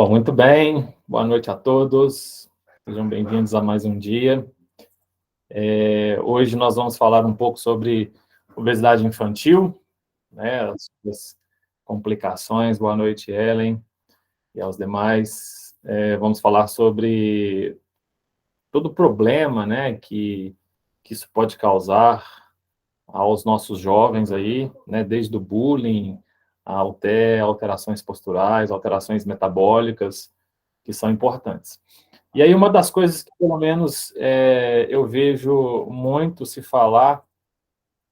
Bom, muito bem. Boa noite a todos. Sejam bem-vindos a mais um dia. Hoje nós vamos falar um pouco sobre obesidade infantil, né, as suas complicações. Boa noite, Ellen, e aos demais. Vamos falar sobre todo o problema, né, que isso pode causar aos nossos jovens aí, né, desde o bullying até alterações posturais, alterações metabólicas, que são importantes. E aí, uma das coisas que, pelo menos, eu vejo muito se falar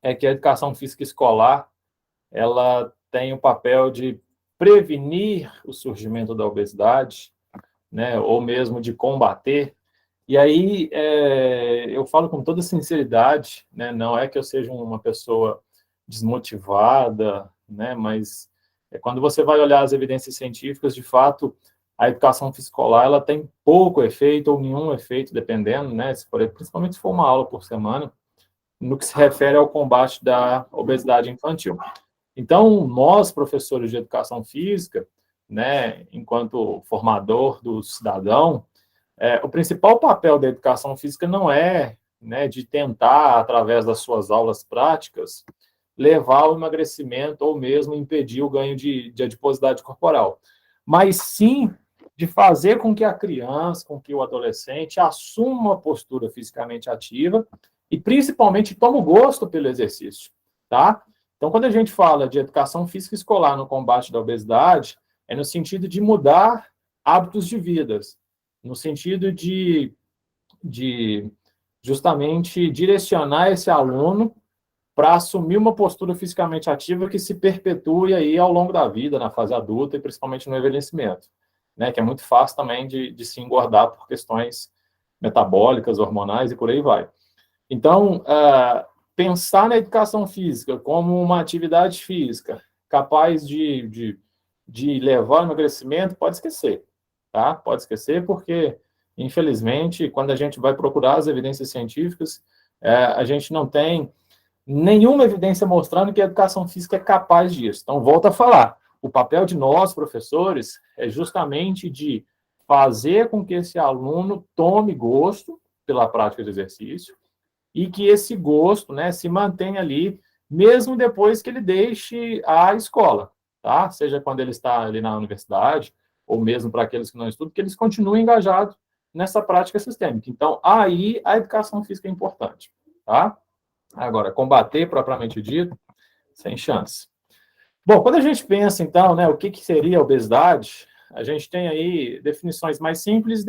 é que a educação física escolar, ela tem o papel de prevenir o surgimento da obesidade, né, ou mesmo de combater. E aí, eu falo com toda sinceridade, né, não é que eu seja uma pessoa desmotivada, né, mas quando você vai olhar as evidências científicas, de fato, a educação física escolar ela tem pouco efeito ou nenhum efeito, dependendo, né, principalmente se for uma aula por semana, no que se refere ao combate da obesidade infantil. Então, nós, professores de educação física, né, enquanto formador do cidadão, o principal papel da educação física não é, né, de tentar, através das suas aulas práticas, levar ao emagrecimento ou mesmo impedir o ganho de adiposidade corporal, mas sim de fazer com que a criança, com que o adolescente assuma uma postura fisicamente ativa e principalmente tome gosto pelo exercício, tá? Então, quando a gente fala de educação física escolar no combate da obesidade, é no sentido de mudar hábitos de vida, no sentido de justamente direcionar esse aluno para assumir uma postura fisicamente ativa que se perpetue aí ao longo da vida, na fase adulta e principalmente no envelhecimento, né, que é muito fácil também de se engordar por questões metabólicas, hormonais e por aí vai. Então, pensar na educação física como uma atividade física capaz de levar ao emagrecimento, pode esquecer, tá? Pode esquecer porque, infelizmente, quando a gente vai procurar as evidências científicas, a gente não tem nenhuma evidência mostrando que a educação física é capaz disso. Então, volto a falar, o papel de nós, professores, é justamente de fazer com que esse aluno tome gosto pela prática de exercício e que esse gosto, né, se mantenha ali, mesmo depois que ele deixe a escola, tá? Seja quando ele está ali na universidade, ou mesmo para aqueles que não estudam, que eles continuem engajados nessa prática sistêmica. Então, aí a educação física é importante, tá? Agora, combater propriamente dito, sem chance. Bom, quando a gente pensa, então, né, o que seria a obesidade, a gente tem aí definições mais simples e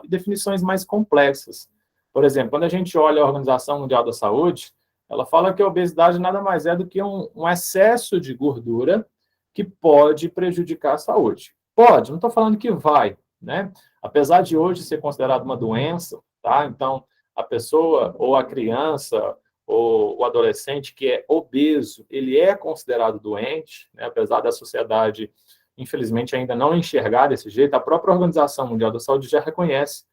definições mais complexas. Por exemplo, quando a gente olha a Organização Mundial da Saúde, ela fala que a obesidade nada mais é do que um excesso de gordura que pode prejudicar a saúde. Pode, não estou falando que vai, né? Apesar de hoje ser considerado uma doença, tá? Então, a pessoa ou a criança o adolescente que é obeso, ele é considerado doente, né? Apesar da sociedade, infelizmente, ainda não enxergar desse jeito, a própria Organização Mundial da Saúde já reconhece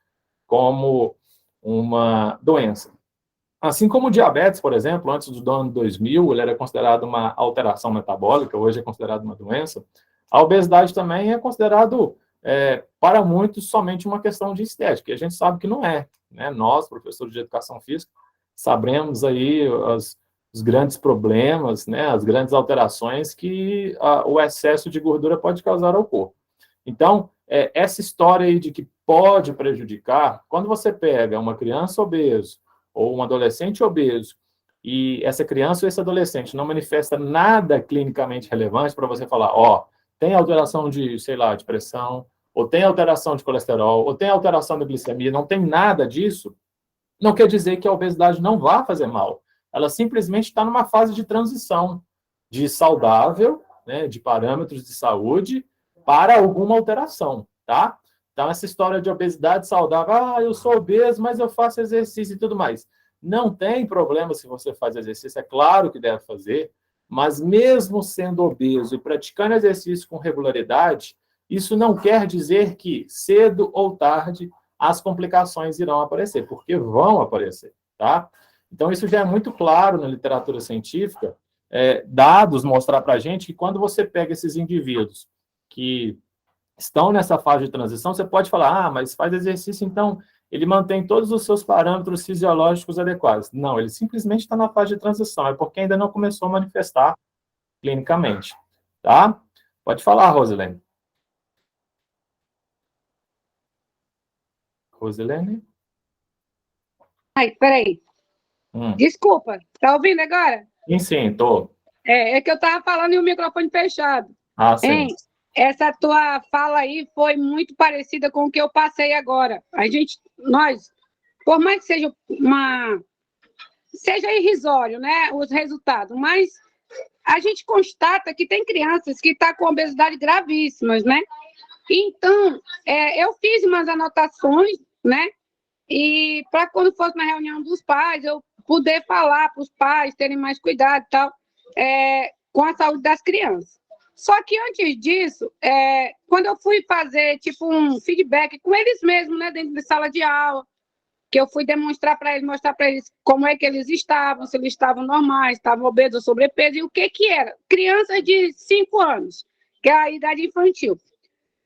como uma doença. Assim como o diabetes, por exemplo, antes do ano 2000, ele era considerado uma alteração metabólica, hoje é considerado uma doença, a obesidade também é considerado, para muitos, somente uma questão de estética, e a gente sabe que não é, né? Nós, professores de educação física, sabemos aí os grandes problemas, né, as grandes alterações que o excesso de gordura pode causar ao corpo. Então, essa história aí de que pode prejudicar, quando você pega uma criança obesa ou um adolescente obeso e essa criança ou esse adolescente não manifesta nada clinicamente relevante para você falar, tem alteração de, sei lá, de pressão, ou tem alteração de colesterol, ou tem alteração da glicemia, não tem nada disso, não quer dizer que a obesidade não vá fazer mal. Ela simplesmente está numa fase de transição de saudável, né, de parâmetros de saúde, para alguma alteração, tá? Então, essa história de obesidade saudável, eu sou obeso, mas eu faço exercício e tudo mais. Não tem problema se você faz exercício, é claro que deve fazer, mas mesmo sendo obeso e praticando exercício com regularidade, isso não quer dizer que cedo ou tarde as complicações irão aparecer, porque vão aparecer, tá? Então, isso já é muito claro na literatura científica, dados mostrar para a gente que quando você pega esses indivíduos que estão nessa fase de transição, você pode falar, mas faz exercício, então ele mantém todos os seus parâmetros fisiológicos adequados. Não, ele simplesmente está na fase de transição, é porque ainda não começou a manifestar clinicamente, tá? Pode falar, Rosilene. Rosilene? Ai, peraí. Desculpa, tá ouvindo agora? Sim, tô. É que eu estava falando e o microfone fechado. Sim. Hein? Essa tua fala aí foi muito parecida com o que eu passei agora. Nós, por mais que seja irrisório, né, os resultados, mas a gente constata que tem crianças que estão com obesidade gravíssimas, né? Então, eu fiz umas anotações, né? E para quando fosse na reunião dos pais, eu poder falar para os pais terem mais cuidado e tal, com a saúde das crianças. Só que antes disso, quando eu fui fazer tipo um feedback com eles mesmos, né, dentro de sala de aula, que eu fui mostrar para eles como é que eles estavam, se eles estavam normais, estavam obesos ou sobrepeso, e o que era. Crianças de 5 anos, que é a idade infantil.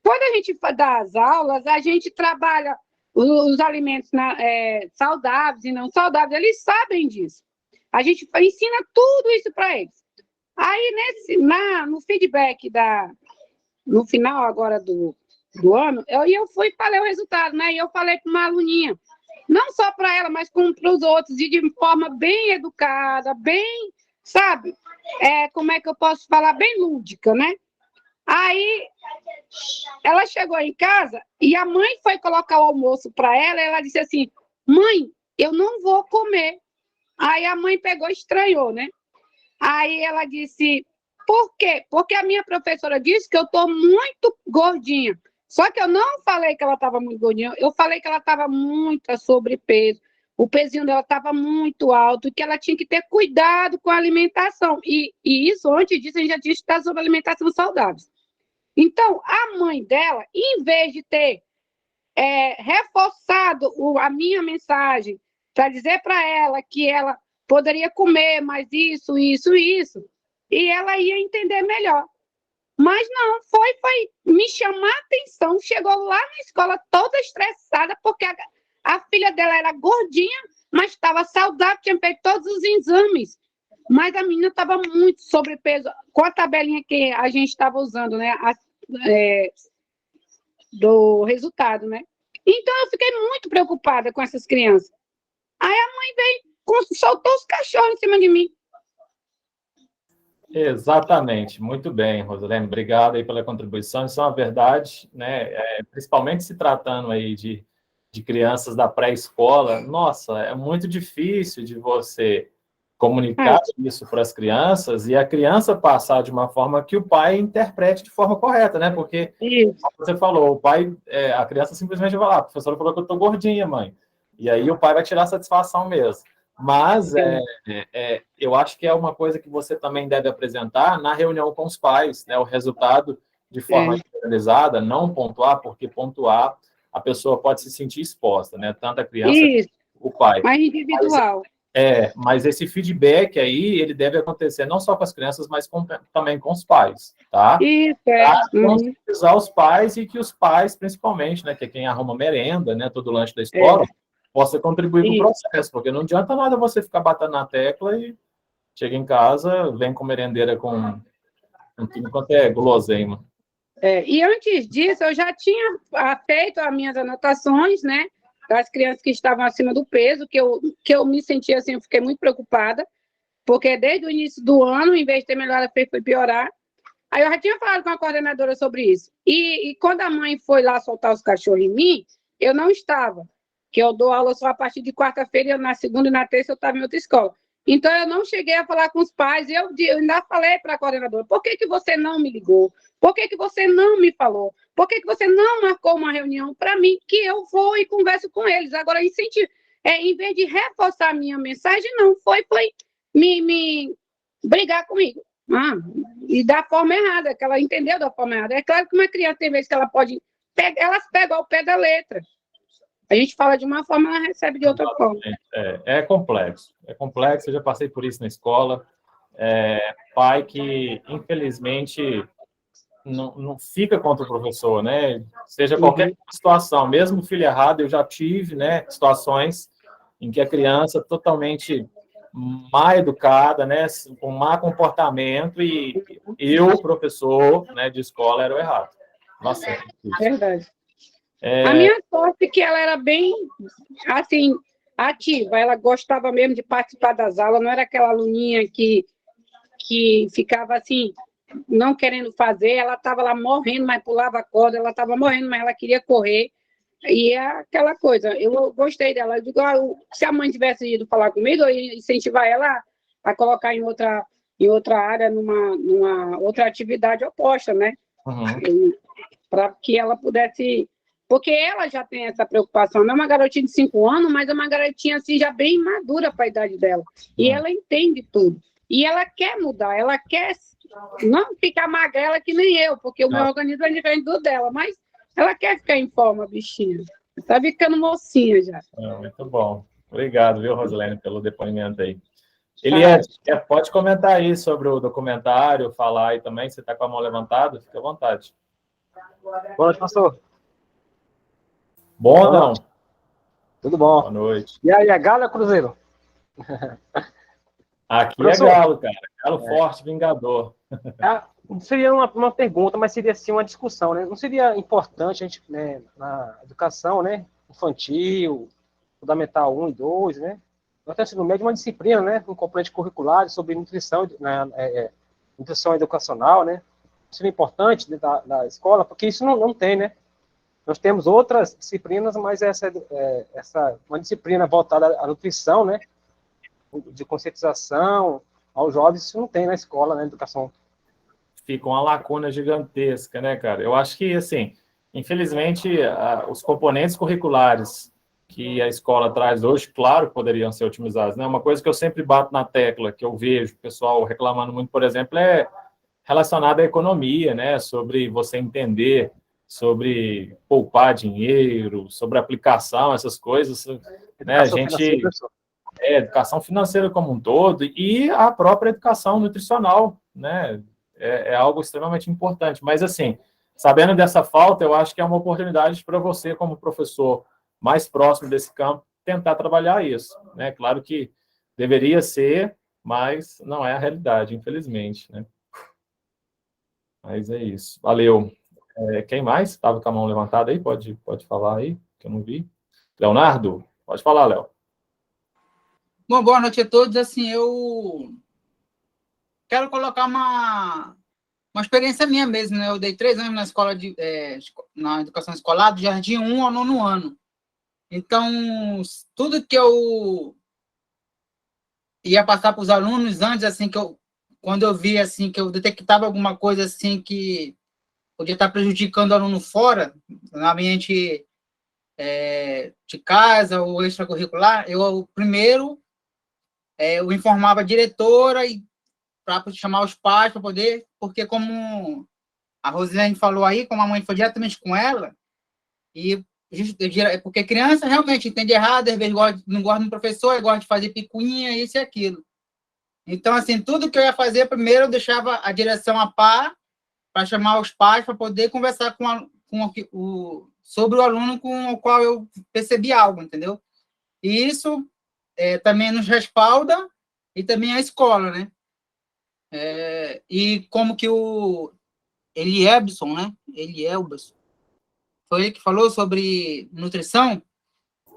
Quando a gente dá as aulas, a gente trabalha os alimentos saudáveis e não saudáveis, eles sabem disso. A gente ensina tudo isso para eles. Aí, no feedback no final agora do ano, eu fui e falei o resultado, né? E eu falei para uma aluninha, não só para ela, mas para os outros, e de forma bem educada, bem, sabe? Como é que eu posso falar? Bem lúdica, né? Aí, ela chegou em casa e a mãe foi colocar o almoço para ela, e ela disse assim, mãe, eu não vou comer. Aí a mãe pegou e estranhou, né? Aí ela disse, por quê? Porque a minha professora disse que eu estou muito gordinha. Só que eu não falei que ela estava muito gordinha, eu falei que ela estava muito sobrepeso, o pezinho dela estava muito alto, e que ela tinha que ter cuidado com a alimentação. E isso, antes disso, a gente já tinha estudado sobre alimentação saudável. Então, a mãe dela, em vez de ter reforçado a minha mensagem para dizer para ela que ela poderia comer mais isso, e ela ia entender melhor. Mas não, foi me chamar a atenção, chegou lá na escola toda estressada, porque a filha dela era gordinha, mas estava saudável, tinha feito todos os exames. Mas a menina estava muito sobrepeso, com a tabelinha que a gente estava usando, né? Do resultado, né? Então, eu fiquei muito preocupada com essas crianças. Aí a mãe veio, soltou os cachorros em cima de mim. Exatamente, muito bem, Rosilene, obrigado aí pela contribuição, isso é uma verdade, né, principalmente se tratando aí de crianças da pré-escola, nossa, é muito difícil de você comunicar isso para as crianças e a criança passar de uma forma que o pai interprete de forma correta, né, porque, como você falou, o pai, a criança simplesmente vai lá, a professora falou que eu estou gordinha, mãe, e aí o pai vai tirar satisfação mesmo. Mas eu acho que é uma coisa que você também deve apresentar na reunião com os pais, né? O resultado de forma generalizada, não pontuar, porque pontuar a pessoa pode se sentir exposta, né? Tanto a criança quanto o pai. Mais individual. Mas esse feedback aí, ele deve acontecer não só com as crianças, mas também com os pais, tá? Isso, Para conscientizar os pais e que os pais, principalmente, né? Que é quem arruma merenda, né? Todo lanche da escola, possa contribuir com o processo, porque não adianta nada você ficar batendo na tecla e chega em casa, vem com merendeira com tudo quanto é guloseima. E antes disso, eu já tinha feito as minhas anotações, né, das crianças que estavam acima do peso, que eu me sentia assim, eu fiquei muito preocupada, porque desde o início do ano, em vez de ter melhorado, foi piorar. Aí eu já tinha falado com a coordenadora sobre isso. E quando a mãe foi lá soltar os cachorros em mim, eu não estava, que eu dou aula só a partir de quarta-feira, e na segunda e na terça eu estava em outra escola. Então, eu não cheguei a falar com os pais, eu ainda falei para a coordenadora, por que você não me ligou? Por que você não me falou? Por que você não marcou uma reunião para mim, que eu vou e converso com eles? Agora, em vez de reforçar a minha mensagem, não, foi me brigar comigo. E da forma errada, que ela entendeu da forma errada. É claro que uma criança tem vezes que ela pode elas pegam ao pé da letra. A gente fala de uma forma, ela recebe de outra forma. É complexo, eu já passei por isso na escola. Pai que, infelizmente, não fica contra o professor, né? Seja qualquer situação, mesmo filho errado, eu já tive, né, situações em que a criança totalmente má educada, né, com má comportamento, e eu, professor, né, de escola, era o errado. Nossa, é difícil. Verdade. A minha sorte é que ela era bem, assim, ativa, ela gostava mesmo de participar das aulas, não era aquela aluninha que ficava assim, não querendo fazer, ela estava lá morrendo, mas pulava a corda, ela estava morrendo, mas ela queria correr, e é aquela coisa, eu gostei dela, eu digo, se a mãe tivesse ido falar comigo, eu ia incentivar ela a colocar em outra área, numa outra atividade oposta, né? Uhum. Para que ela pudesse... Porque ela já tem essa preocupação, não é uma garotinha de 5 anos, mas é uma garotinha assim, já bem madura para a idade dela. E ela entende tudo. E ela quer mudar, ela quer não ficar magrela que nem eu, porque o meu organismo é diferente do dela, mas ela quer ficar em forma, bichinha. Está ficando mocinha já. Muito bom. Obrigado, viu, Rosilene, pelo depoimento aí. Eliette, pode comentar aí sobre o documentário, falar aí também, você está com a mão levantada, fica à vontade. Boa noite, pastor. Bom ou não? Tudo bom. Boa noite. E aí, é Galo ou Cruzeiro? Aqui Professor, é Galo, cara. Galo forte, vingador. Não seria uma pergunta, mas seria sim uma discussão, né? Não seria importante a gente, né, na educação, né, infantil, fundamental 1 e 2, né? Nós temos no médio uma disciplina, né, um componente curricular sobre nutrição, né, nutrição educacional, né? Seria importante dentro da escola, porque isso não tem, né? Nós temos outras disciplinas, mas essa uma disciplina voltada à nutrição, né, de conscientização aos jovens, isso não tem na escola, né, educação. Fica uma lacuna gigantesca, né, cara? Eu acho que, assim, infelizmente, os componentes curriculares que a escola traz hoje, claro, poderiam ser otimizados, né? Uma coisa que eu sempre bato na tecla, que eu vejo o pessoal reclamando muito, por exemplo, é relacionada à economia, né? Sobre você entender sobre poupar dinheiro, sobre aplicação, essas coisas, né? A gente... educação financeira como um todo e a própria educação nutricional, né? É algo extremamente importante. Mas, assim, sabendo dessa falta, eu acho que é uma oportunidade para você, como professor mais próximo desse campo, tentar trabalhar isso, né? Claro que deveria ser, mas não é a realidade, infelizmente, né? Mas é isso. Valeu. Quem mais estava com a mão levantada aí? Pode falar aí, que eu não vi. Leonardo, pode falar, Léo. Bom, boa noite a todos. Assim, eu quero colocar uma experiência minha mesmo, né? Eu dei 3 anos na escola na educação escolar, do jardim 1 ao 9º ano. Então, tudo que eu ia passar para os alunos antes, assim, quando eu via, assim, que eu detectava alguma coisa, assim, que podia estar prejudicando o aluno fora, no ambiente de casa ou extracurricular, eu primeiro eu informava a diretora e para chamar os pais para poder, porque como a Rosilene falou aí, como a mãe foi diretamente com ela, e porque criança realmente entende errado, às vezes não gosta do professor, gosta de fazer picuinha, isso e aquilo. Então, assim, tudo que eu ia fazer, primeiro eu deixava a direção a par, para chamar os pais, para poder conversar sobre o aluno com o qual eu percebi algo, entendeu? E isso também nos respalda, e também a escola, né? E como que o Elielson, né? Elielson, foi ele que falou sobre nutrição.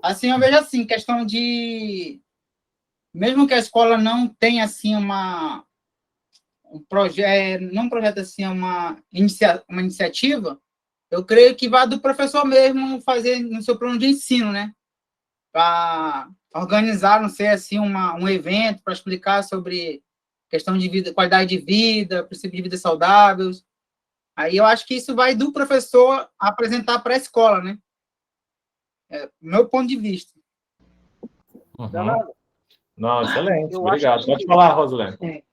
Assim, eu vejo assim, questão de... Mesmo que a escola não tenha, assim, um projeto, não um projeto, assim, uma iniciativa, eu creio que vai do professor mesmo fazer no seu plano de ensino, né? Para organizar, não sei, assim, um evento para explicar sobre questão de vida, qualidade de vida, princípio de vida saudáveis. Aí eu acho que isso vai do professor apresentar para a escola, né? Meu ponto de vista. Uhum. Não, excelente, obrigado. Pode falar, Rosilene.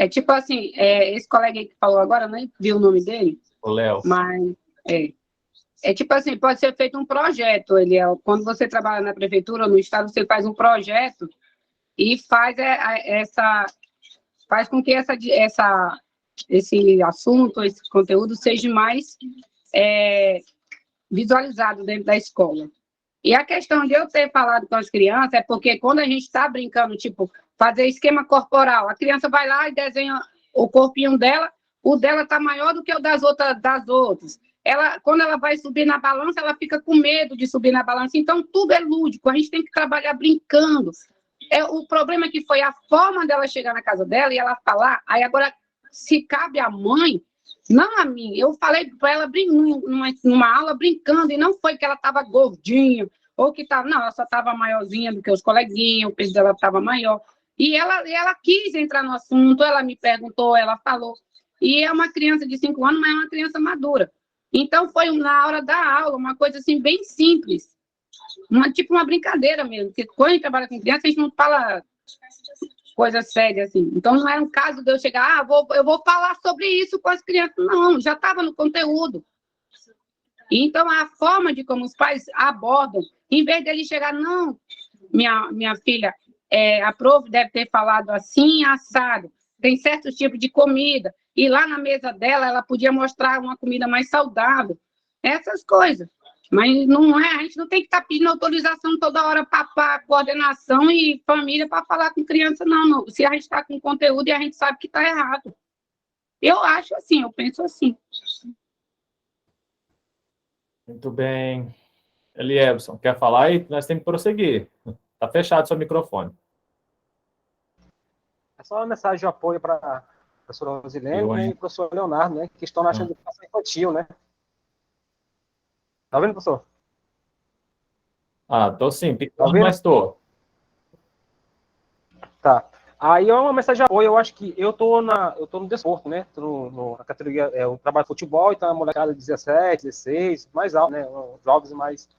Tipo assim, esse colega que falou agora, eu nem vi o nome dele. O Léo. Mas tipo assim, pode ser feito um projeto, Eliel. Quando você trabalha na prefeitura ou no estado, você faz um projeto e faz com que esse assunto, esse conteúdo seja mais visualizado dentro da escola. E a questão de eu ter falado com as crianças é porque quando a gente está brincando, tipo, fazer esquema corporal, a criança vai lá e desenha o corpinho dela, o dela está maior do que o das outras. Quando ela vai subir na balança, ela fica com medo de subir na balança. Então, tudo é lúdico, a gente tem que trabalhar brincando. O problema é que foi a forma dela chegar na casa dela e ela falar, aí agora, se cabe à mãe, não a mim, eu falei para ela numa aula brincando, e não foi que ela estava gordinha, ou que estava, não, ela só estava maiorzinha do que os coleguinhas, o peso dela estava maior. E ela quis entrar no assunto, ela me perguntou, ela falou. E é uma criança de 5 anos, mas é uma criança madura. Então, foi na hora da aula, uma coisa assim, bem simples. Tipo uma brincadeira mesmo, porque quando a gente trabalha com criança, a gente não fala coisa séria, assim. Então, não era um caso de eu chegar, eu vou falar sobre isso com as crianças. Não, já estava no conteúdo. Então, a forma de como os pais abordam, em vez dele chegar, não, minha filha, a prof deve ter falado assim, assado, tem certos tipos de comida, e lá na mesa dela, ela podia mostrar uma comida mais saudável, essas coisas. Mas não a gente não tem que estar pedindo autorização toda hora para coordenação e família para falar com criança, não. Se a gente está com conteúdo e a gente sabe que está errado. Eu acho assim, eu penso assim. Muito bem. Eliebson, quer falar aí? Nós temos que prosseguir. Está fechado seu microfone. É só uma mensagem de apoio para a professora Rosilene, né, e o professor Leonardo, né, que estão na educação infantil, né? Tá vendo, professor? Tô sim, pequeno, mas estou. Tá. Aí é uma mensagem de apoio, eu acho que eu tô no desporto, né? Tô na categoria, eu trabalho futebol, então a molecada de 17, 16, mais alto, né? Jovens mais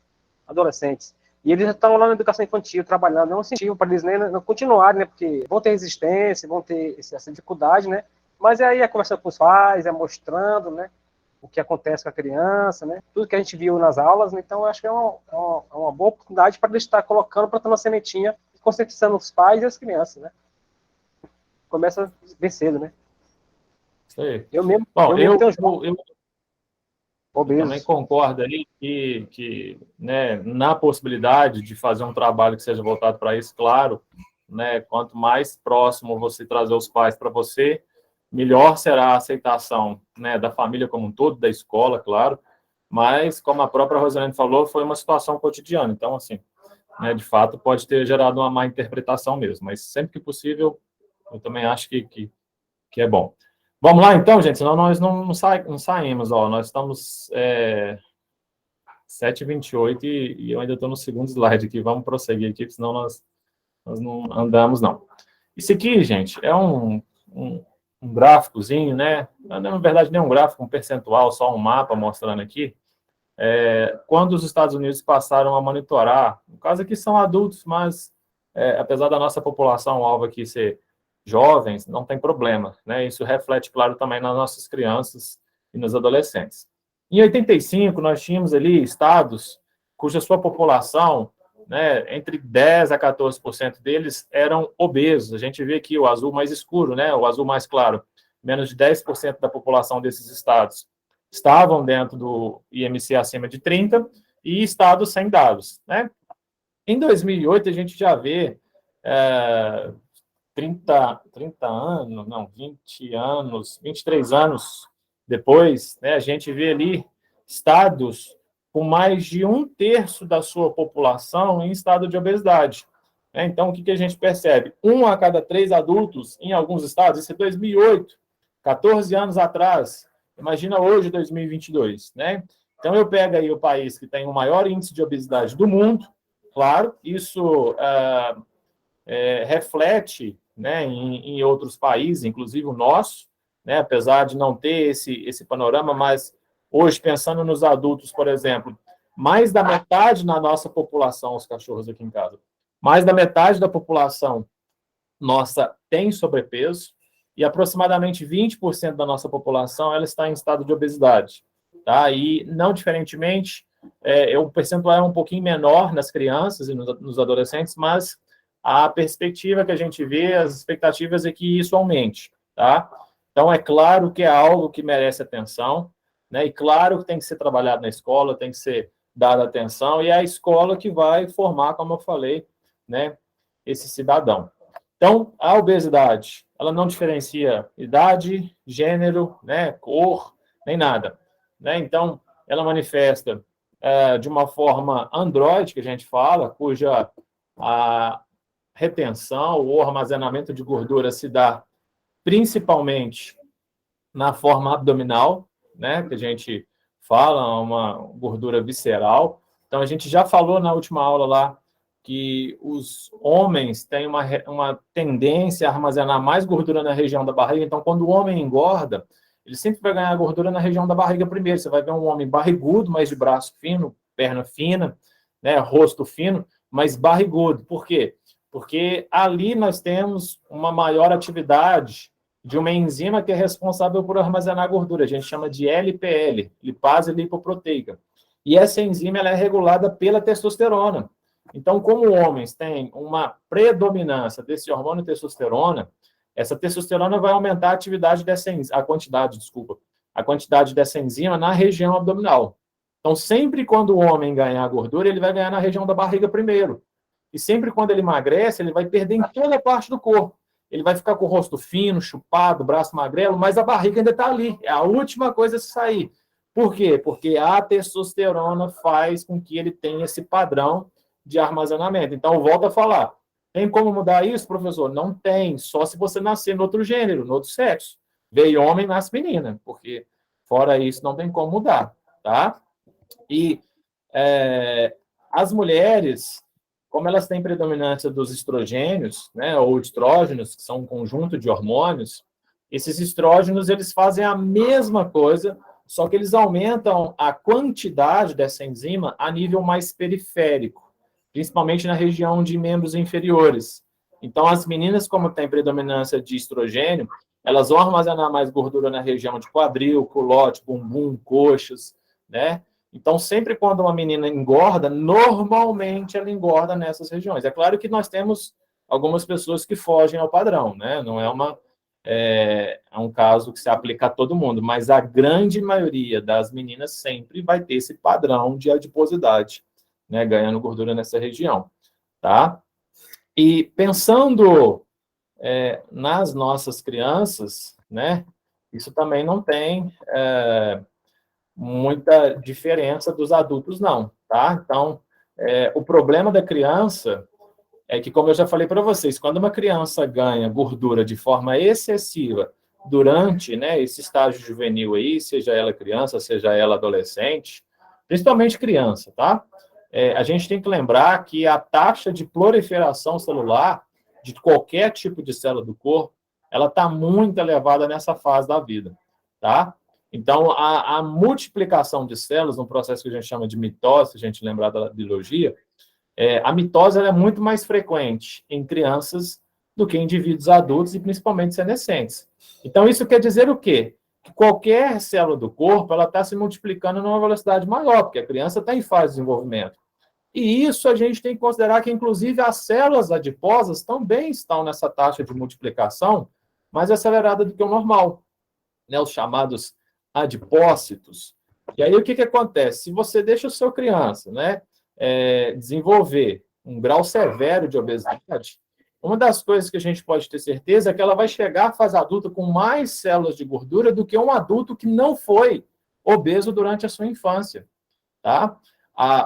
adolescentes. E eles estão lá na educação infantil, trabalhando, não incentivo para eles nem não continuarem, né? Porque vão ter resistência, vão ter essa dificuldade, né? Mas aí é conversando com os pais, é mostrando, né? O que acontece com a criança, né? Tudo que a gente viu nas aulas, né? Então eu acho que é uma boa oportunidade para eles estar colocando, plantando uma sementinha, conscientizando os pais e as crianças, né? Começa bem cedo, né? Isso aí. Eu mesmo. Bom, eu Obeso. também concordo aí que né, na possibilidade de fazer um trabalho que seja voltado para isso, claro, né, quanto mais próximo você trazer os pais para você, melhor será a aceitação, né, da família como um todo, da escola, claro, mas, como a própria Rosilene falou, foi uma situação cotidiana, então, assim, né, de fato, pode ter gerado uma má interpretação mesmo, mas sempre que possível, eu também acho que é bom. Vamos lá, então, gente, senão nós não saímos, ó, nós estamos 7h28 e eu ainda estou no segundo slide aqui, vamos prosseguir aqui, senão nós não andamos, não. Isso aqui, gente, é um gráficozinho, né, na verdade nem um gráfico, um percentual, só um mapa mostrando aqui, quando os Estados Unidos passaram a monitorar, no caso aqui são adultos, mas apesar da nossa população alvo aqui ser jovens, não tem problema, né? Isso reflete, claro, também nas nossas crianças e nos adolescentes. Em 85, nós tínhamos ali estados cuja sua população, né, entre 10% a 14% deles eram obesos. A gente vê aqui o azul mais escuro, né, o azul mais claro. Menos de 10% da população desses estados estavam dentro do IMC acima de 30 e estados sem dados, né? Em 2008, a gente já vê 30 anos, não, 20 anos, 23 anos depois, né, a gente vê ali estados com mais de 1/3 da sua população em estado de obesidade. Então, o que a gente percebe? 1 a cada 3 adultos em alguns estados, isso é 2008, 14 anos atrás, imagina hoje, 2022, né? Então, eu pego aí o país que tem o maior índice de obesidade do mundo, claro, isso reflete, né, em outros países, inclusive o nosso, né, apesar de não ter esse panorama, mas hoje, pensando nos adultos, por exemplo, mais da metade na nossa população, os cachorros aqui em casa, mais da metade da população nossa tem sobrepeso e aproximadamente 20% da nossa população ela está em estado de obesidade. Tá? E, não diferentemente, o percentual é um pouquinho menor nas crianças e nos adolescentes, mas a perspectiva que a gente vê, as expectativas é que isso aumente, tá? Então, é claro que é algo que merece atenção, né? E claro que tem que ser trabalhado na escola, tem que ser dada atenção, e é a escola que vai formar, como eu falei, né, esse cidadão. Então, a obesidade, ela não diferencia idade, gênero, né, cor, nem nada, né? Então, ela manifesta de uma forma androide, que a gente fala, cuja a retenção ou armazenamento de gordura se dá principalmente na forma abdominal, né, que a gente fala, uma gordura visceral. Então, a gente já falou na última aula lá que os homens têm uma tendência a armazenar mais gordura na região da barriga. Então, quando o homem engorda, ele sempre vai ganhar gordura na região da barriga primeiro. Você vai ver um homem barrigudo, mas de braço fino, perna fina, né, rosto fino, mas barrigudo. Por quê? Porque ali nós temos uma maior atividade de uma enzima que é responsável por armazenar gordura. A gente chama de LPL, lipase lipoproteica. E essa enzima ela é regulada pela testosterona. Então, como homens têm uma predominância desse hormônio testosterona, essa testosterona vai aumentar a atividade dessa a quantidade dessa enzima na região abdominal. Então, sempre quando o homem ganhar gordura, ele vai ganhar na região da barriga primeiro. E sempre quando ele emagrece, ele vai perder em toda a parte do corpo. Ele vai ficar com o rosto fino, chupado, braço magrelo, mas a barriga ainda está ali. É a última coisa a sair. Por quê? Porque a testosterona faz com que ele tenha esse padrão de armazenamento. Então, volto a falar. Tem como mudar isso, professor? Não tem. Só se você nascer no outro gênero, no outro sexo. Veio homem, nasce menina. Porque, fora isso, não tem como mudar. Tá? E as mulheres, como elas têm predominância dos estrogênios, né, ou estrógenos, que são um conjunto de hormônios, esses estrógenos, eles fazem a mesma coisa, só que eles aumentam a quantidade dessa enzima a nível mais periférico, principalmente na região de membros inferiores. Então, as meninas, como têm predominância de estrogênio, elas vão armazenar mais gordura na região de quadril, culote, bumbum, coxas, né? Então, sempre quando uma menina engorda, normalmente ela engorda nessas regiões. É claro que nós temos algumas pessoas que fogem ao padrão, né? Não é um caso que se aplica a todo mundo, mas a grande maioria das meninas sempre vai ter esse padrão de adiposidade, né? Ganhando gordura nessa região, tá? E pensando nas nossas crianças, né? Isso também não tem muita diferença dos adultos, não, tá? Então, o problema da criança é que, como eu já falei para vocês, quando uma criança ganha gordura de forma excessiva durante, né, esse estágio juvenil aí, seja ela criança, seja ela adolescente, principalmente criança, tá? A gente tem que lembrar que a taxa de proliferação celular de qualquer tipo de célula do corpo, ela está muito elevada nessa fase da vida, tá? Então, a multiplicação de células, um processo que a gente chama de mitose, se a gente lembrar da biologia, a mitose ela é muito mais frequente em crianças do que em indivíduos adultos e principalmente senescentes. Então, isso quer dizer o quê? Que qualquer célula do corpo ela está se multiplicando numa velocidade maior, porque a criança está em fase de desenvolvimento. E isso a gente tem que considerar que, inclusive, as células adiposas também estão nessa taxa de multiplicação mais acelerada do que o normal, né? Os chamados adipócitos. E aí, o que acontece? Se você deixa a sua criança, né, desenvolver um grau severo de obesidade, uma das coisas que a gente pode ter certeza é que ela vai chegar à fase adulta com mais células de gordura do que um adulto que não foi obeso durante a sua infância, tá?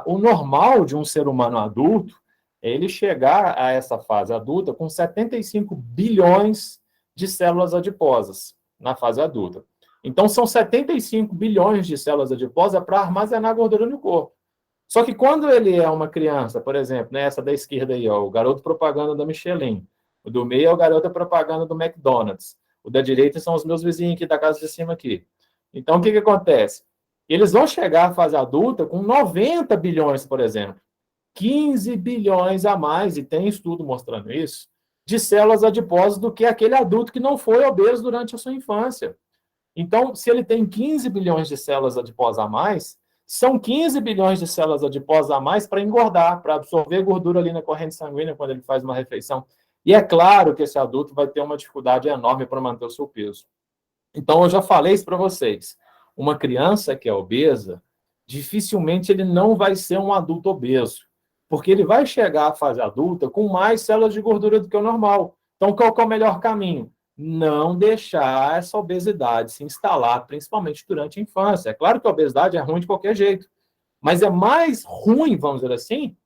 O normal de um ser humano adulto é ele chegar a essa fase adulta com 75 bilhões de células adiposas na fase adulta. Então, são 75 bilhões de células adiposas para armazenar gordura no corpo. Só que quando ele é uma criança, por exemplo, né, essa da esquerda aí, ó, o garoto propaganda da Michelin, o do meio é o garoto propaganda do McDonald's, o da direita são os meus vizinhos aqui da casa de cima aqui. Então, o que acontece? Eles vão chegar à fase adulta com 90 bilhões, por exemplo, 15 bilhões a mais, e tem estudo mostrando isso, de células adiposas do que aquele adulto que não foi obeso durante a sua infância. Então, se ele tem 15 bilhões de células adiposas a mais, são 15 bilhões de células adiposas a mais para engordar, para absorver gordura ali na corrente sanguínea quando ele faz uma refeição. E é claro que esse adulto vai ter uma dificuldade enorme para manter o seu peso. Então, eu já falei isso para vocês. Uma criança que é obesa, dificilmente ele não vai ser um adulto obeso, porque ele vai chegar à fase adulta com mais células de gordura do que o normal. Então, qual que é o melhor caminho? Não deixar essa obesidade se instalar, principalmente durante a infância. É claro que a obesidade é ruim de qualquer jeito, mas é mais ruim, vamos dizer assim,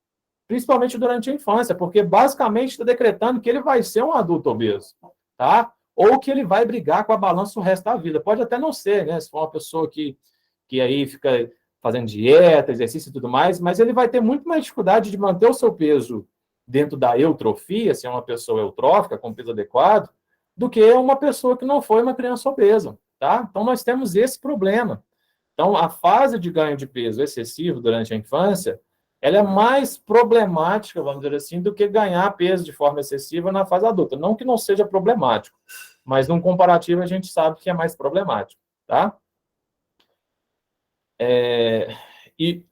principalmente durante a infância, porque basicamente está decretando que ele vai ser um adulto obeso, tá? Ou que ele vai brigar com a balança o resto da vida. Pode até não ser, né? Se for uma pessoa que aí fica fazendo dieta, exercício e tudo mais, mas ele vai ter muito mais dificuldade de manter o seu peso dentro da eutrofia, se é uma pessoa eutrófica, com peso adequado, do que uma pessoa que não foi uma criança obesa, tá? Então, nós temos esse problema. Então, a fase de ganho de peso excessivo durante a infância, ela é mais problemática, vamos dizer assim, do que ganhar peso de forma excessiva na fase adulta. Não que não seja problemático, mas num comparativo a gente sabe que é mais problemático, tá? E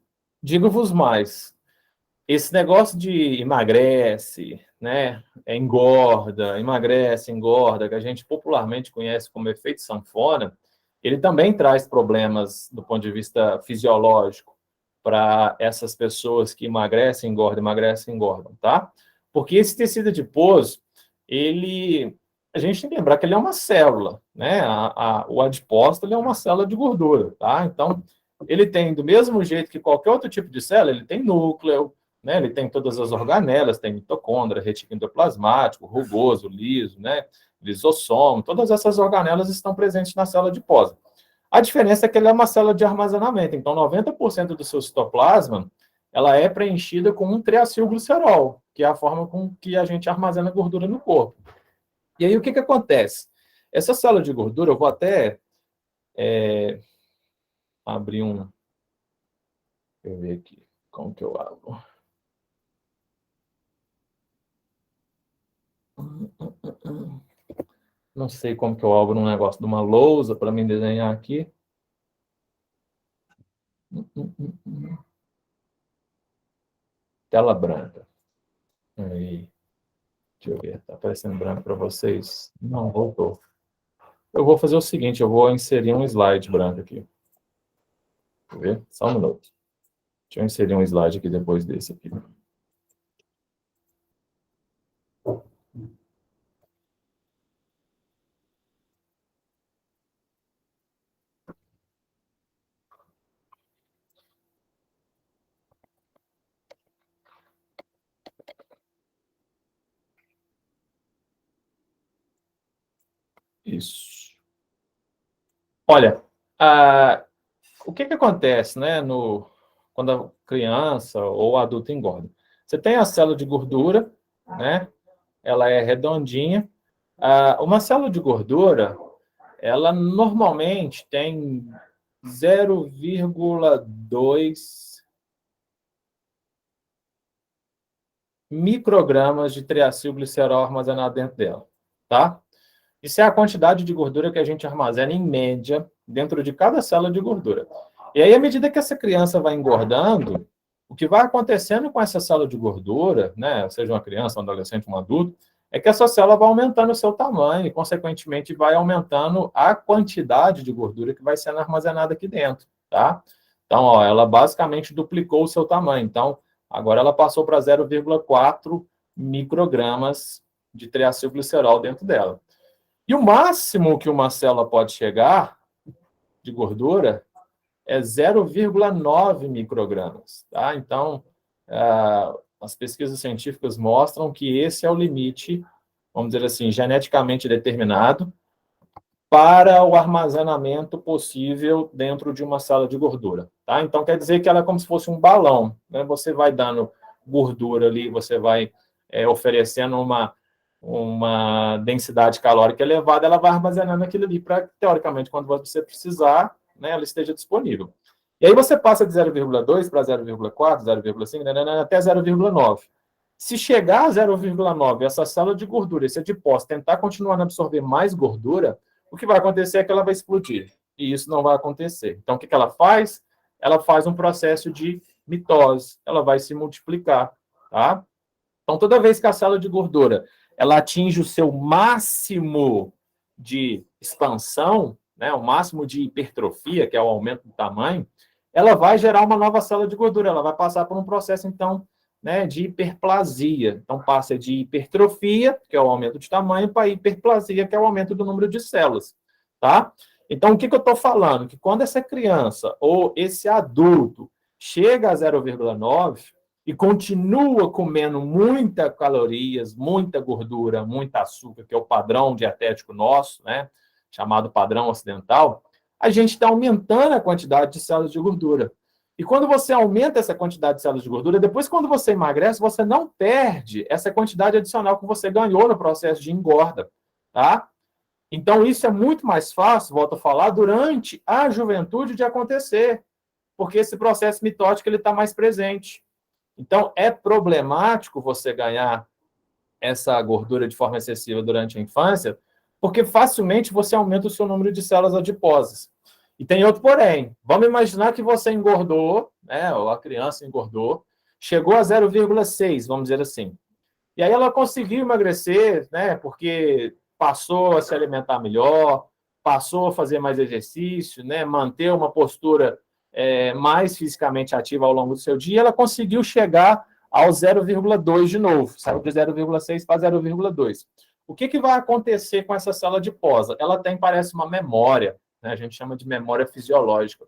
digo-vos mais, esse negócio de emagrece, né, engorda, emagrece, engorda, que a gente popularmente conhece como efeito sanfona, ele também traz problemas do ponto de vista fisiológico para essas pessoas que emagrecem, engordam, tá? Porque esse tecido adiposo, a gente tem que lembrar que ele é uma célula, né? O adipócito, ele é uma célula de gordura, tá? Então, ele tem, do mesmo jeito que qualquer outro tipo de célula, ele tem núcleo, né? Ele tem todas as organelas, tem mitocôndria, retículo endoplasmático, rugoso, liso, né? Lisossomo, todas essas organelas estão presentes na célula adiposa. A diferença é que ele é uma célula de armazenamento, então 90% do seu citoplasma, ela é preenchida com um triacilglicerol, que é a forma com que a gente armazena gordura no corpo. E aí, o que acontece? Essa célula de gordura, eu vou até abrir um... Deixa eu ver aqui, como que eu abro? Não sei como que eu abro um negócio de uma lousa para me desenhar aqui. Tela branca. Aí. Deixa eu ver, tá aparecendo branco para vocês? Não, voltou. Eu vou fazer o seguinte, eu vou inserir um slide branco aqui. Deixa eu ver, só um minuto. Deixa eu inserir um slide aqui depois desse aqui. Isso. Olha, o que acontece, né, quando a criança ou adulto engorda? Você tem a célula de gordura, né? Ela é redondinha. Uma célula de gordura, ela normalmente tem 0,2 microgramas de triacilglicerol armazenado dentro dela, tá? Isso é a quantidade de gordura que a gente armazena, em média, dentro de cada célula de gordura. E aí, à medida que essa criança vai engordando, o que vai acontecendo com essa célula de gordura, né, seja uma criança, um adolescente, um adulto, é que essa célula vai aumentando o seu tamanho e, consequentemente, vai aumentando a quantidade de gordura que vai sendo armazenada aqui dentro, tá? Então, ó, ela basicamente duplicou o seu tamanho. Então, agora ela passou para 0,4 microgramas de triacilglicerol dentro dela. E o máximo que uma célula pode chegar de gordura é 0,9 microgramas, tá? Então, as pesquisas científicas mostram que esse é o limite, vamos dizer assim, geneticamente determinado para o armazenamento possível dentro de uma célula de gordura, tá? Então, quer dizer que ela é como se fosse um balão, né? Você vai dando gordura ali, você vai oferecendo uma densidade calórica elevada, ela vai armazenando aquilo ali para, teoricamente, quando você precisar, né, ela esteja disponível. E aí você passa de 0,2 para 0,4, 0,5, até 0,9. Se chegar a 0,9, essa célula de gordura, esse adipócito, tentar continuar a absorver mais gordura, o que vai acontecer é que ela vai explodir. E isso não vai acontecer. Então, o que ela faz? Ela faz um processo de mitose. Ela vai se multiplicar, tá? Então, toda vez que a célula de gordura ela atinge o seu máximo de expansão, né, o máximo de hipertrofia, que é o aumento do tamanho, ela vai gerar uma nova célula de gordura, ela vai passar por um processo, então, né, de hiperplasia. Então, passa de hipertrofia, que é o aumento de tamanho, para hiperplasia, que é o aumento do número de células, tá? Então, o que eu estou falando? Que quando essa criança ou esse adulto chega a 0,9 e continua comendo muitas calorias, muita gordura, muito açúcar, que é o padrão dietético nosso, né, chamado padrão ocidental, a gente está aumentando a quantidade de células de gordura. E quando você aumenta essa quantidade de células de gordura, depois, quando você emagrece, você não perde essa quantidade adicional que você ganhou no processo de engorda, tá? Então, isso é muito mais fácil, volto a falar, durante a juventude de acontecer, porque esse processo mitótico está mais presente. Então, é problemático você ganhar essa gordura de forma excessiva durante a infância, porque facilmente você aumenta o seu número de células adiposas. E tem outro porém. Vamos imaginar que você engordou, né, ou a criança engordou, chegou a 0,6, vamos dizer assim. E aí ela conseguiu emagrecer, né, porque passou a se alimentar melhor, passou a fazer mais exercício, né, manter uma postura mais fisicamente ativa ao longo do seu dia, ela conseguiu chegar ao 0,2 de novo, saiu de 0,6 para 0,2. O que vai acontecer com essa célula adiposa? Ela tem, parece, uma memória, né, a gente chama de memória fisiológica.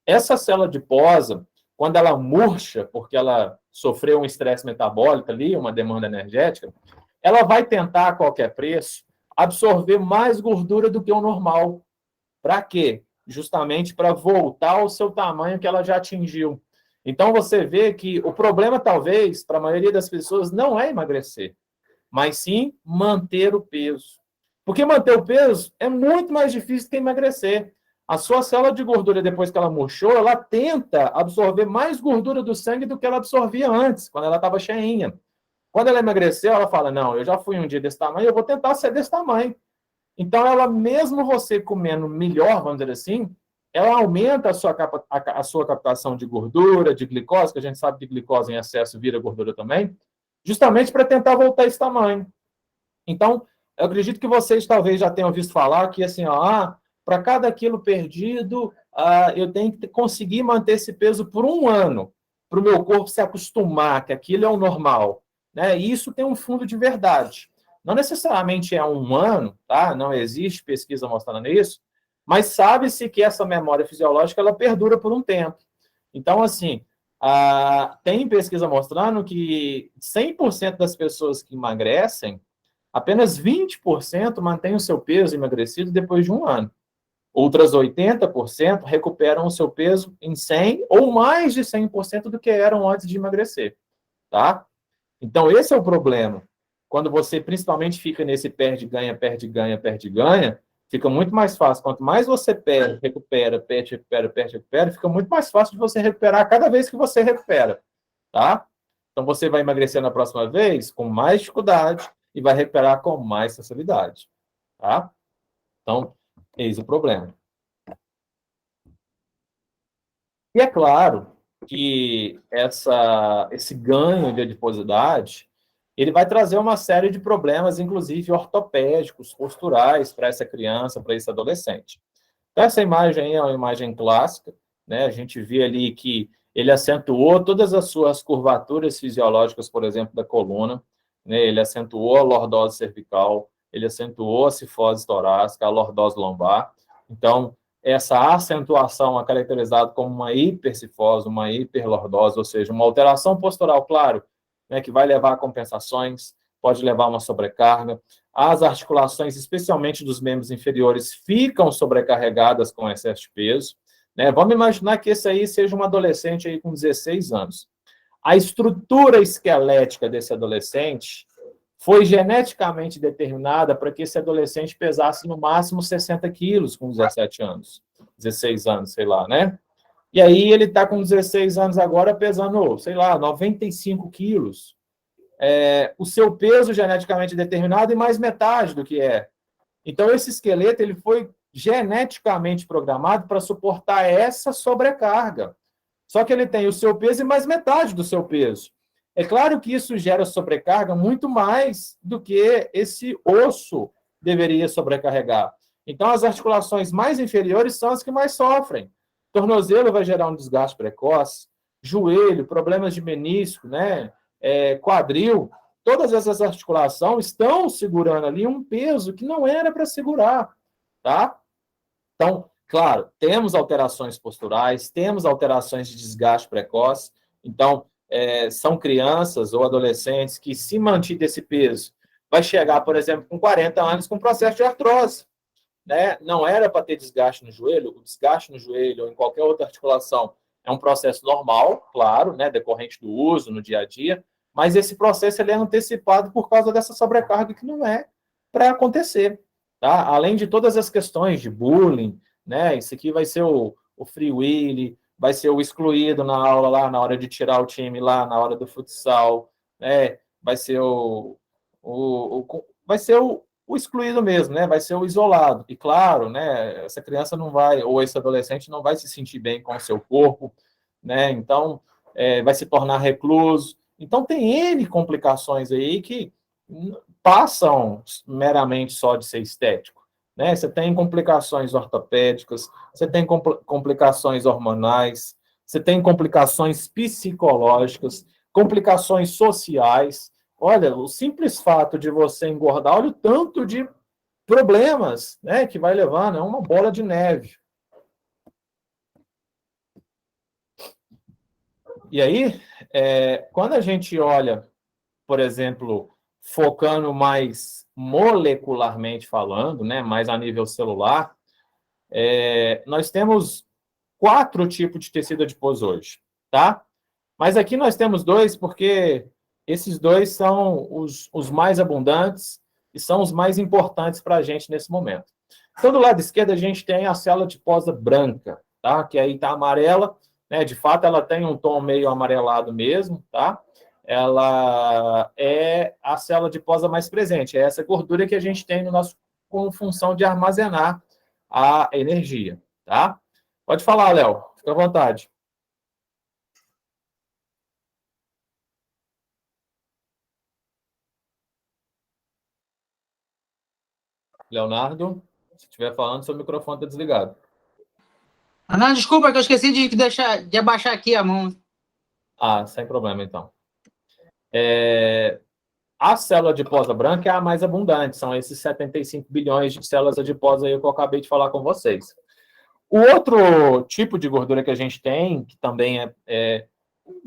Essa célula adiposa, quando ela murcha, porque ela sofreu um estresse metabólico ali, uma demanda energética, ela vai tentar, a qualquer preço, absorver mais gordura do que o normal. Para quê? Justamente para voltar ao seu tamanho que ela já atingiu. Então, você vê que o problema, talvez, para a maioria das pessoas, não é emagrecer, mas sim manter o peso. Porque manter o peso é muito mais difícil que emagrecer. A sua célula de gordura, depois que ela murchou, ela tenta absorver mais gordura do sangue do que ela absorvia antes, quando ela estava cheinha. Quando ela emagreceu, ela fala, não, eu já fui um dia desse tamanho, eu vou tentar ser desse tamanho. Então, ela, mesmo você comendo melhor, vamos dizer assim, ela aumenta a sua captação de gordura, de glicose, que a gente sabe que glicose em excesso vira gordura também, justamente para tentar voltar a esse tamanho. Então, eu acredito que vocês talvez já tenham visto falar que, assim, para cada quilo perdido, eu tenho que conseguir manter esse peso por 1 ano, para o meu corpo se acostumar que aquilo é o normal, né? E isso tem um fundo de verdade. Não necessariamente é 1 ano, tá? Não existe pesquisa mostrando isso, mas sabe-se que essa memória fisiológica ela perdura por um tempo. Então, assim, tem pesquisa mostrando que 100% das pessoas que emagrecem, apenas 20% mantêm o seu peso emagrecido depois de 1 ano. Outras 80% recuperam o seu peso em 100% ou mais de 100% do que eram antes de emagrecer, tá? Então, esse é o problema. Quando você, principalmente, fica nesse perde-ganha, perde-ganha, perde-ganha, fica muito mais fácil. Quanto mais você perde, recupera, perde, recupera, perde, recupera, fica muito mais fácil de você recuperar cada vez que você recupera, tá? Então, você vai emagrecer na próxima vez com mais dificuldade e vai recuperar com mais facilidade, tá? Então, eis o problema. E é claro que esse ganho de adiposidade, ele vai trazer uma série de problemas, inclusive ortopédicos, posturais, para essa criança, para esse adolescente. Então, essa imagem aí é uma imagem clássica, né? A gente vê ali que ele acentuou todas as suas curvaturas fisiológicas, por exemplo, da coluna, né? Ele acentuou a lordose cervical, ele acentuou a cifose torácica, a lordose lombar. Então, essa acentuação é caracterizada como uma hipercifose, uma hiperlordose, ou seja, uma alteração postural, claro, né, que vai levar a compensações, pode levar a uma sobrecarga. As articulações, especialmente dos membros inferiores, ficam sobrecarregadas com excesso de peso, né? Vamos imaginar que esse aí seja um adolescente aí com 16 anos. A estrutura esquelética desse adolescente foi geneticamente determinada para que esse adolescente pesasse no máximo 60 quilos com 17 anos, 16 anos, sei lá, né? E aí ele está com 16 anos agora pesando, sei lá, 95 quilos. O seu peso geneticamente determinado e mais metade do que é. Então, esse esqueleto ele foi geneticamente programado para suportar essa sobrecarga. Só que ele tem o seu peso e mais metade do seu peso. É claro que isso gera sobrecarga muito mais do que esse osso deveria sobrecarregar. Então, as articulações mais inferiores são as que mais sofrem. Tornozelo vai gerar um desgaste precoce, joelho, problemas de menisco, né? Quadril, todas essas articulações estão segurando ali um peso que não era para segurar, tá? Então, claro, temos alterações posturais, temos alterações de desgaste precoce. Então, são crianças ou adolescentes que, se mantido esse peso, vai chegar, por exemplo, com 40 anos com processo de artrose, né? Não era para ter desgaste no joelho. O desgaste no joelho ou em qualquer outra articulação é um processo normal, claro, né, decorrente do uso no dia a dia, mas esse processo ele é antecipado por causa dessa sobrecarga que não é para acontecer, tá? Além de todas as questões de bullying, né? Isso aqui vai ser o free willy, vai ser o excluído na aula lá, na hora de tirar o time lá, na hora do futsal, né? Vai ser vai ser o excluído mesmo, né? Vai ser o isolado. E claro, né? Essa criança não vai, ou esse adolescente não vai se sentir bem com o seu corpo, né? Então, vai se tornar recluso. Então, tem N complicações aí que passam meramente só de ser estético, né? Você tem complicações ortopédicas, você tem complicações hormonais, você tem complicações psicológicas, complicações sociais. Olha, o simples fato de você engordar, olha o tanto de problemas, né, que vai levando, é uma bola de neve. E aí, quando a gente olha, por exemplo, focando mais molecularmente falando, né, mais a nível celular, nós temos 4 tipos de tecido adiposo hoje, tá? Mas aqui nós temos 2 porque esses 2 são os mais abundantes e são os mais importantes para a gente nesse momento. Então, do lado esquerdo, a gente tem a célula adiposa branca, tá? Que aí está amarela, né? De fato, ela tem um tom meio amarelado mesmo, tá? Ela é a célula adiposa mais presente, é essa gordura que a gente tem no nosso com função de armazenar a energia, tá? Pode falar, Léo, fica à vontade. Leonardo, se estiver falando, seu microfone está desligado. Não, desculpa, que eu esqueci de abaixar aqui a mão. Sem problema, então. A célula adiposa branca é a mais abundante, são esses 75 bilhões de células adiposas aí que eu acabei de falar com vocês. O outro tipo de gordura que a gente tem, que também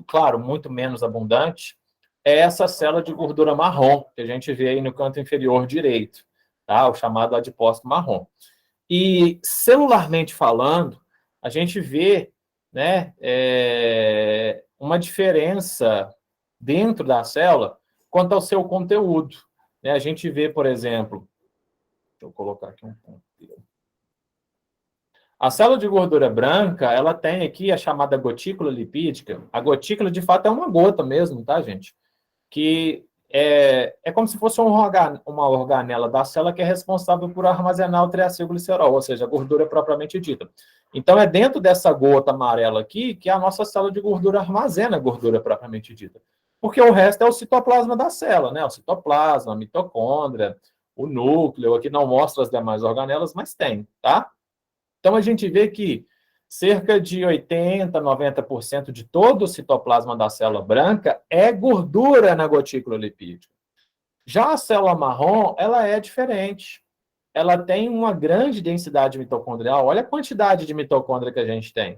claro, muito menos abundante, é essa célula de gordura marrom, que a gente vê aí no canto inferior direito, tá? O chamado adipócito marrom. E, celularmente falando, a gente vê, né, uma diferença dentro da célula quanto ao seu conteúdo, né? A gente vê, por exemplo, deixa eu colocar aqui um ponto. A célula de gordura branca, ela tem aqui a chamada gotícula lipídica. A gotícula, de fato, é uma gota mesmo, tá, gente? Que é como se fosse uma organela da célula que é responsável por armazenar o triacilglicerol, ou seja, a gordura propriamente dita. Então, é dentro dessa gota amarela aqui que a nossa célula de gordura armazena a gordura propriamente dita. Porque o resto é o citoplasma da célula, né? O citoplasma, a mitocôndria, o núcleo, aqui não mostra as demais organelas, mas tem, tá? Então, a gente vê que cerca de 80%, 90% de todo o citoplasma da célula branca é gordura na gotícula lipídica. Já a célula marrom, ela é diferente. Ela tem uma grande densidade mitocondrial. Olha a quantidade de mitocôndria que a gente tem.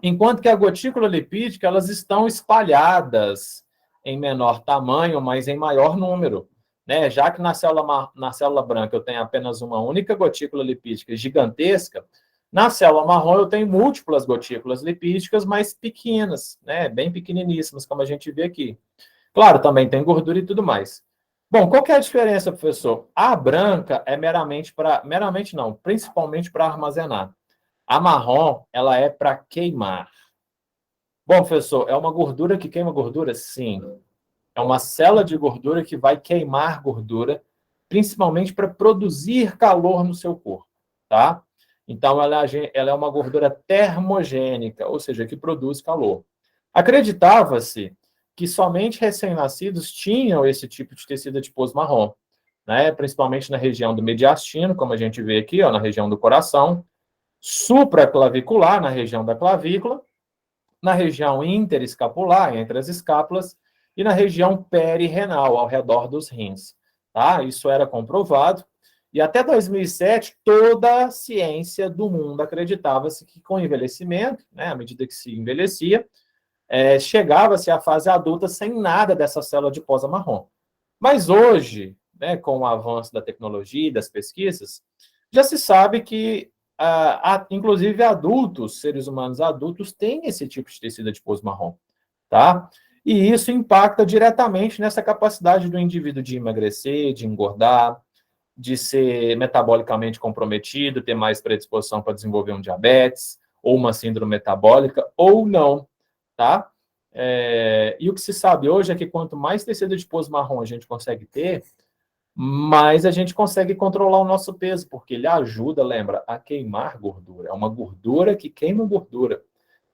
Enquanto que a gotícula lipídica, elas estão espalhadas em menor tamanho, mas em maior número. Né? Já que na célula branca eu tenho apenas uma única gotícula lipídica gigantesca, na célula marrom eu tenho múltiplas gotículas lipídicas, mas pequenas, né? Bem pequeniníssimas, como a gente vê aqui. Claro, também tem gordura e tudo mais. Bom, qual que é a diferença, professor? A branca é principalmente para armazenar. A marrom, ela é para queimar. Bom, professor, é uma gordura que queima gordura? Sim. É uma célula de gordura que vai queimar gordura, principalmente para produzir calor no seu corpo, tá? Então, ela é uma gordura termogênica, ou seja, que produz calor. Acreditava-se que somente recém-nascidos tinham esse tipo de tecido adiposo marrom. né, principalmente na região do mediastino, como a gente vê aqui, ó, na região do coração, supraclavicular, na região da clavícula, na região interescapular, entre as escápulas, e na região perirenal, ao redor dos rins. Tá? Isso era comprovado. E até 2007, toda a ciência do mundo acreditava-se que com o envelhecimento, né, à medida que se envelhecia, chegava-se à fase adulta sem nada dessa célula adiposa marrom. Mas hoje, né, com o avanço da tecnologia e das pesquisas, já se sabe que, inclusive, adultos, seres humanos adultos, têm esse tipo de tecido adiposo marrom, tá? E isso impacta diretamente nessa capacidade do indivíduo de emagrecer, de engordar, de ser metabolicamente comprometido, ter mais predisposição para desenvolver um diabetes, ou uma síndrome metabólica, ou não, tá? E o que se sabe hoje é que quanto mais tecido adiposo marrom a gente consegue ter, mais a gente consegue controlar o nosso peso, porque ele ajuda, lembra, a queimar gordura. É uma gordura que queima gordura,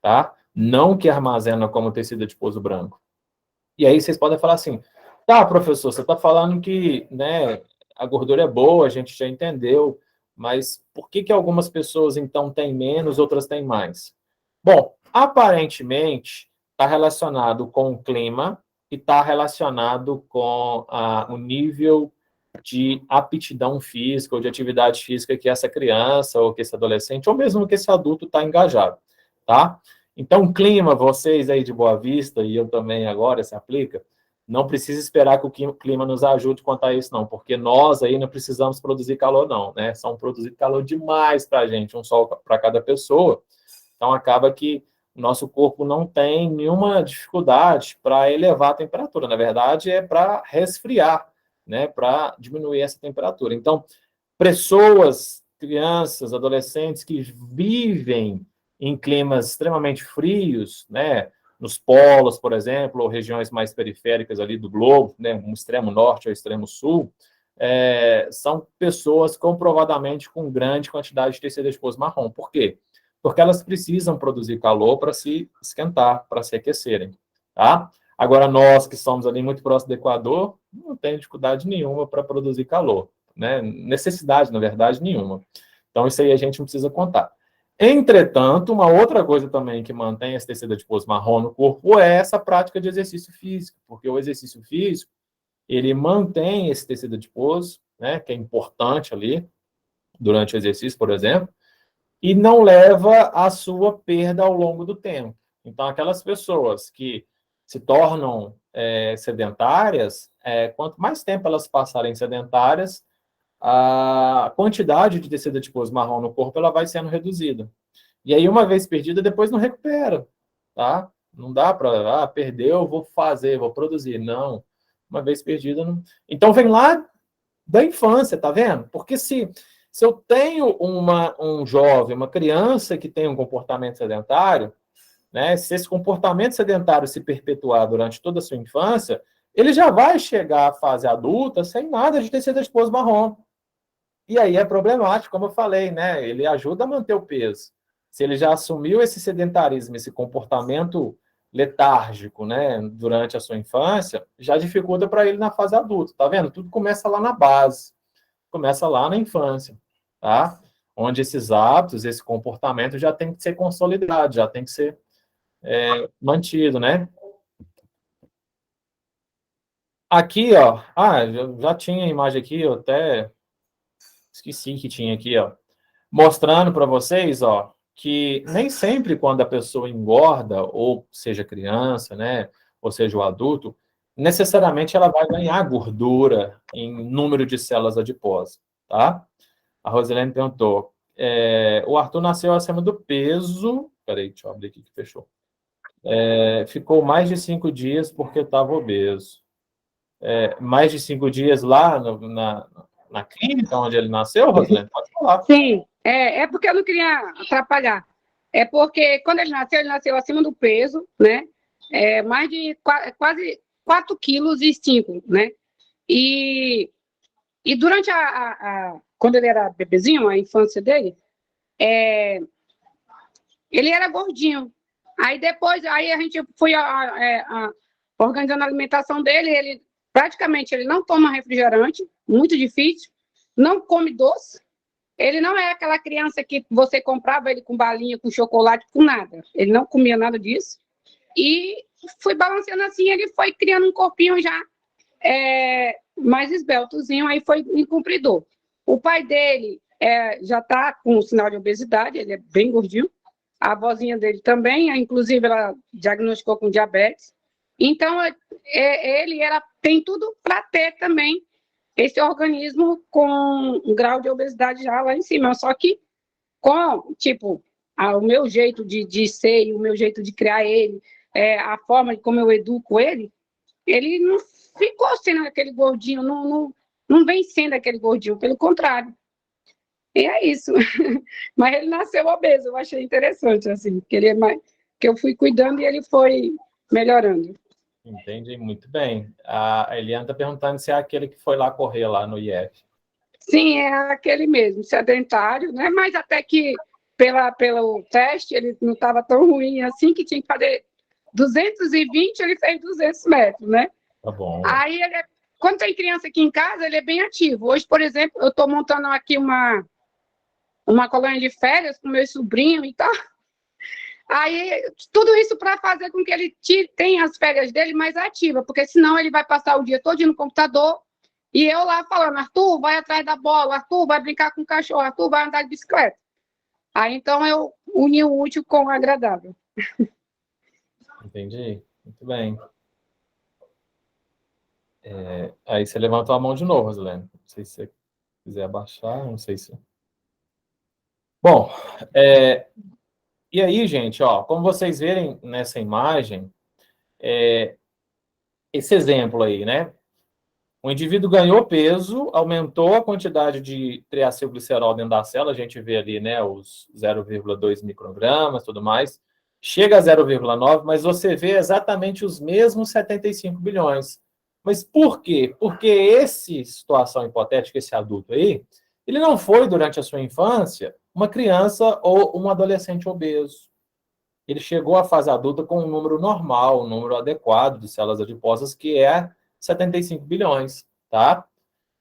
tá? Não que armazena como tecido adiposo branco. E aí vocês podem falar assim, tá, professor, você está falando que, né, a gordura é boa, a gente já entendeu, mas por que algumas pessoas, então, têm menos, outras têm mais? Bom, aparentemente, está relacionado com o clima e está relacionado com o nível de aptidão física ou de atividade física que essa criança ou que esse adolescente ou mesmo que esse adulto está engajado, tá? Então, clima, vocês aí de Boa Vista, e eu também agora, se aplica, não precisa esperar que o clima nos ajude quanto a isso, não, porque nós aí não precisamos produzir calor, não, né? São produzir calor demais para a gente, um sol para cada pessoa. Então, acaba que o nosso corpo não tem nenhuma dificuldade para elevar a temperatura. Na verdade, é para resfriar, né? Para diminuir essa temperatura. Então, pessoas, crianças, adolescentes que vivem em climas extremamente frios, né, nos polos, por exemplo, ou regiões mais periféricas ali do globo, né, um extremo norte ou extremo sul, são pessoas comprovadamente com grande quantidade de tecido adiposo marrom. Por quê? Porque elas precisam produzir calor para se esquentar, para se aquecerem, tá? Agora, nós que somos ali muito próximo do Equador, não tem dificuldade nenhuma para produzir calor, né? Necessidade, na verdade, nenhuma. Então, isso aí a gente não precisa contar. Entretanto, uma outra coisa também que mantém esse tecido adiposo marrom no corpo é essa prática de exercício físico, porque o exercício físico, ele mantém esse tecido adiposo, né, que é importante ali, durante o exercício, por exemplo, e não leva à sua perda ao longo do tempo. Então, aquelas pessoas que se tornam sedentárias, quanto mais tempo elas passarem sedentárias, a quantidade de tecido adiposo marrom no corpo ela vai sendo reduzida. E aí, uma vez perdida, depois não recupera, tá? Não dá para, perdeu, vou fazer, vou produzir. Não, uma vez perdida, não. Então, vem lá da infância, tá vendo? Porque se eu tenho um jovem, uma criança que tem um comportamento sedentário, né? Se esse comportamento sedentário se perpetuar durante toda a sua infância, ele já vai chegar à fase adulta sem nada de tecido adiposo marrom. E aí é problemático, como eu falei, né? Ele ajuda a manter o peso. Se ele já assumiu esse sedentarismo, esse comportamento letárgico, né, durante a sua infância, já dificulta para ele na fase adulta, tá vendo? Tudo começa lá na base, começa lá na infância, tá? Onde esses hábitos, esse comportamento já tem que ser consolidado, já tem que ser mantido, né? Aqui, ó, já tinha a imagem aqui, eu até esqueci que tinha aqui, ó, mostrando para vocês, ó, que nem sempre quando a pessoa engorda, ou seja criança, né, ou seja o adulto, necessariamente ela vai ganhar gordura em número de células adiposas, tá? A Rosilene perguntou, o Arthur nasceu acima do peso, peraí, deixa eu abrir aqui que fechou, ficou mais de 5 dias porque estava obeso. Mais de 5 dias lá na clínica onde ele nasceu, Rosilene? Pode falar. Sim, é porque eu não queria atrapalhar. É porque quando ele nasceu acima do peso, né? Mais de quase 4 quilos e 5, né? E durante quando ele era bebezinho, a infância dele, ele era gordinho. Aí depois, a gente foi organizando a alimentação dele, praticamente ele não toma refrigerante, muito difícil, não come doce. Ele não é aquela criança que você comprava ele com balinha, com chocolate, com nada. Ele não comia nada disso. E fui balanceando assim, ele foi criando um corpinho já mais esbeltozinho, aí foi encobridor. O pai dele já está com sinal de obesidade, ele é bem gordinho. A avózinha dele também, inclusive ela diagnosticou com diabetes. Então, ela tem tudo para ter também esse organismo com um grau de obesidade já lá em cima. Só que com, tipo, o meu jeito de ser e o meu jeito de criar ele, a forma de como eu educo ele não ficou sendo aquele gordinho, não vem sendo aquele gordinho, pelo contrário. E é isso. Mas ele nasceu obeso, eu achei interessante, assim, que eu fui cuidando e ele foi melhorando. Entendi, muito bem. A Eliana está perguntando se é aquele que foi lá correr lá no IF. Sim, é aquele mesmo, sedentário, né? Mas até que pelo teste ele não estava tão ruim assim, que tinha que fazer 220, ele fez 200 metros, né? Tá bom. Aí, quando tem criança aqui em casa, ele é bem ativo. Hoje, por exemplo, eu estou montando aqui uma colônia de férias com meu sobrinho e tal. Aí, tudo isso para fazer com que ele tenha as férias dele mais ativas, porque senão ele vai passar o dia todo no computador e eu lá falando, Arthur, vai atrás da bola, Arthur, vai brincar com o cachorro, Arthur, vai andar de bicicleta. Aí, então, eu uni o útil com o agradável. Entendi, muito bem. Aí você levantou a mão de novo, Rosilene. Não sei se você quiser abaixar, não sei se... Bom, e aí, gente, ó, como vocês verem nessa imagem, esse exemplo aí, né? O indivíduo ganhou peso, aumentou a quantidade de triacilglicerol dentro da célula, a gente vê ali, né, os 0,2 microgramas, tudo mais, chega a 0,9, mas você vê exatamente os mesmos 75 bilhões. Mas por quê? Porque essa situação hipotética, esse adulto aí, ele não foi, durante a sua infância, uma criança ou um adolescente obeso. Ele chegou à fase adulta com um número normal, um número adequado de células adiposas, que é 75 bilhões, tá?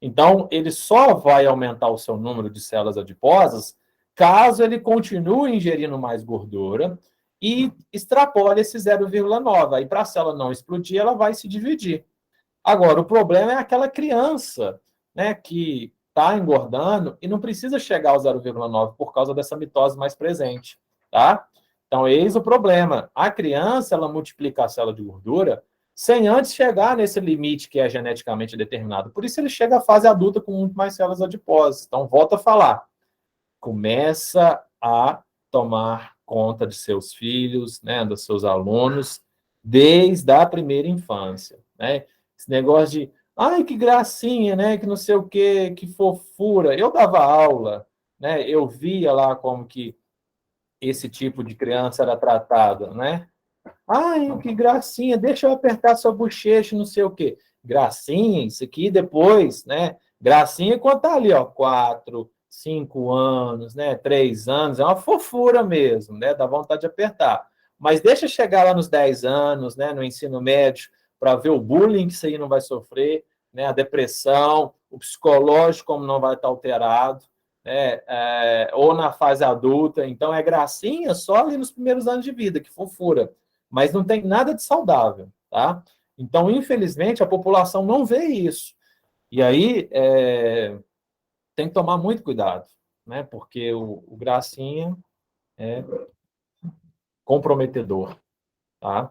Então, ele só vai aumentar o seu número de células adiposas caso ele continue ingerindo mais gordura e extrapole esse 0,9. Aí, para a célula não explodir, ela vai se dividir. Agora, o problema é aquela criança, né, que está engordando e não precisa chegar ao 0,9 por causa dessa mitose mais presente, tá? Então, eis o problema. A criança, ela multiplica a célula de gordura sem antes chegar nesse limite que é geneticamente determinado. Por isso, ele chega à fase adulta com muito mais células adiposas. Então, volto a falar. Começa a tomar conta de seus filhos, né, dos seus alunos, desde a primeira infância, né? Esse negócio de, ai, que gracinha, né, que não sei o quê, que fofura. Eu dava aula, né, eu via lá como que esse tipo de criança era tratada, né? Ai, que gracinha, deixa eu apertar sua bochecha, não sei o quê. Gracinha, isso aqui depois, né? Gracinha quando tá ali, ó, 4, 5 anos, né? 3 anos, é uma fofura mesmo, né? Dá vontade de apertar. Mas deixa chegar lá nos 10 anos, né? No ensino médio, para ver o bullying que isso aí não vai sofrer, né? A depressão, o psicológico como não vai estar alterado, né? Ou na fase adulta. Então, é gracinha só ali nos primeiros anos de vida, que fofura. Mas não tem nada de saudável, tá? Então, infelizmente, a população não vê isso. E aí, tem que tomar muito cuidado, né? Porque o gracinha é comprometedor, tá?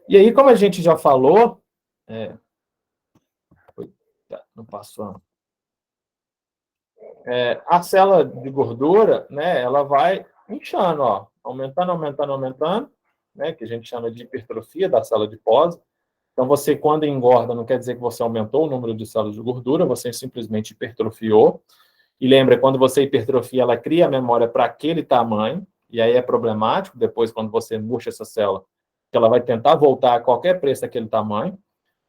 E aí, como a gente já falou... não passou. A célula de gordura, né? Ela vai inchando, ó, aumentando, aumentando, aumentando, né, que a gente chama de hipertrofia da célula adiposa. Então, você, quando engorda, não quer dizer que você aumentou o número de células de gordura, você simplesmente hipertrofiou. E lembra, quando você hipertrofia, ela cria a memória para aquele tamanho, e aí é problemático, depois, quando você murcha essa célula, que ela vai tentar voltar a qualquer preço daquele tamanho.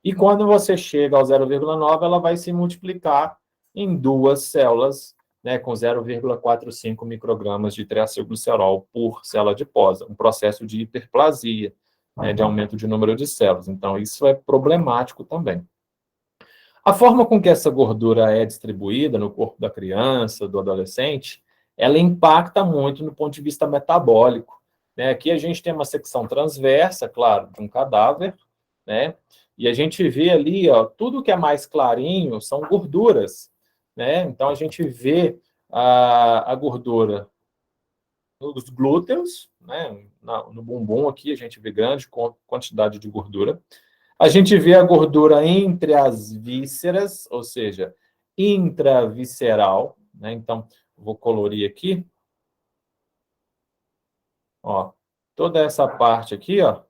E quando você chega ao 0,9, ela vai se multiplicar em 2 células, né, com 0,45 microgramas de triacilglicerol por célula adiposa, um processo de hiperplasia, né, de aumento de número de células. Então, isso é problemático também. A forma com que essa gordura é distribuída no corpo da criança, do adolescente, ela impacta muito no ponto de vista metabólico, né? Aqui a gente tem uma secção transversa, claro, de um cadáver, né? E a gente vê ali, ó, tudo que é mais clarinho são gorduras, né? Então a gente vê a gordura nos glúteos, né? No bumbum aqui a gente vê grande quantidade de gordura. A gente vê a gordura entre as vísceras, ou seja, intravisceral, né? Então, vou colorir aqui. Ó, toda essa parte aqui, ó,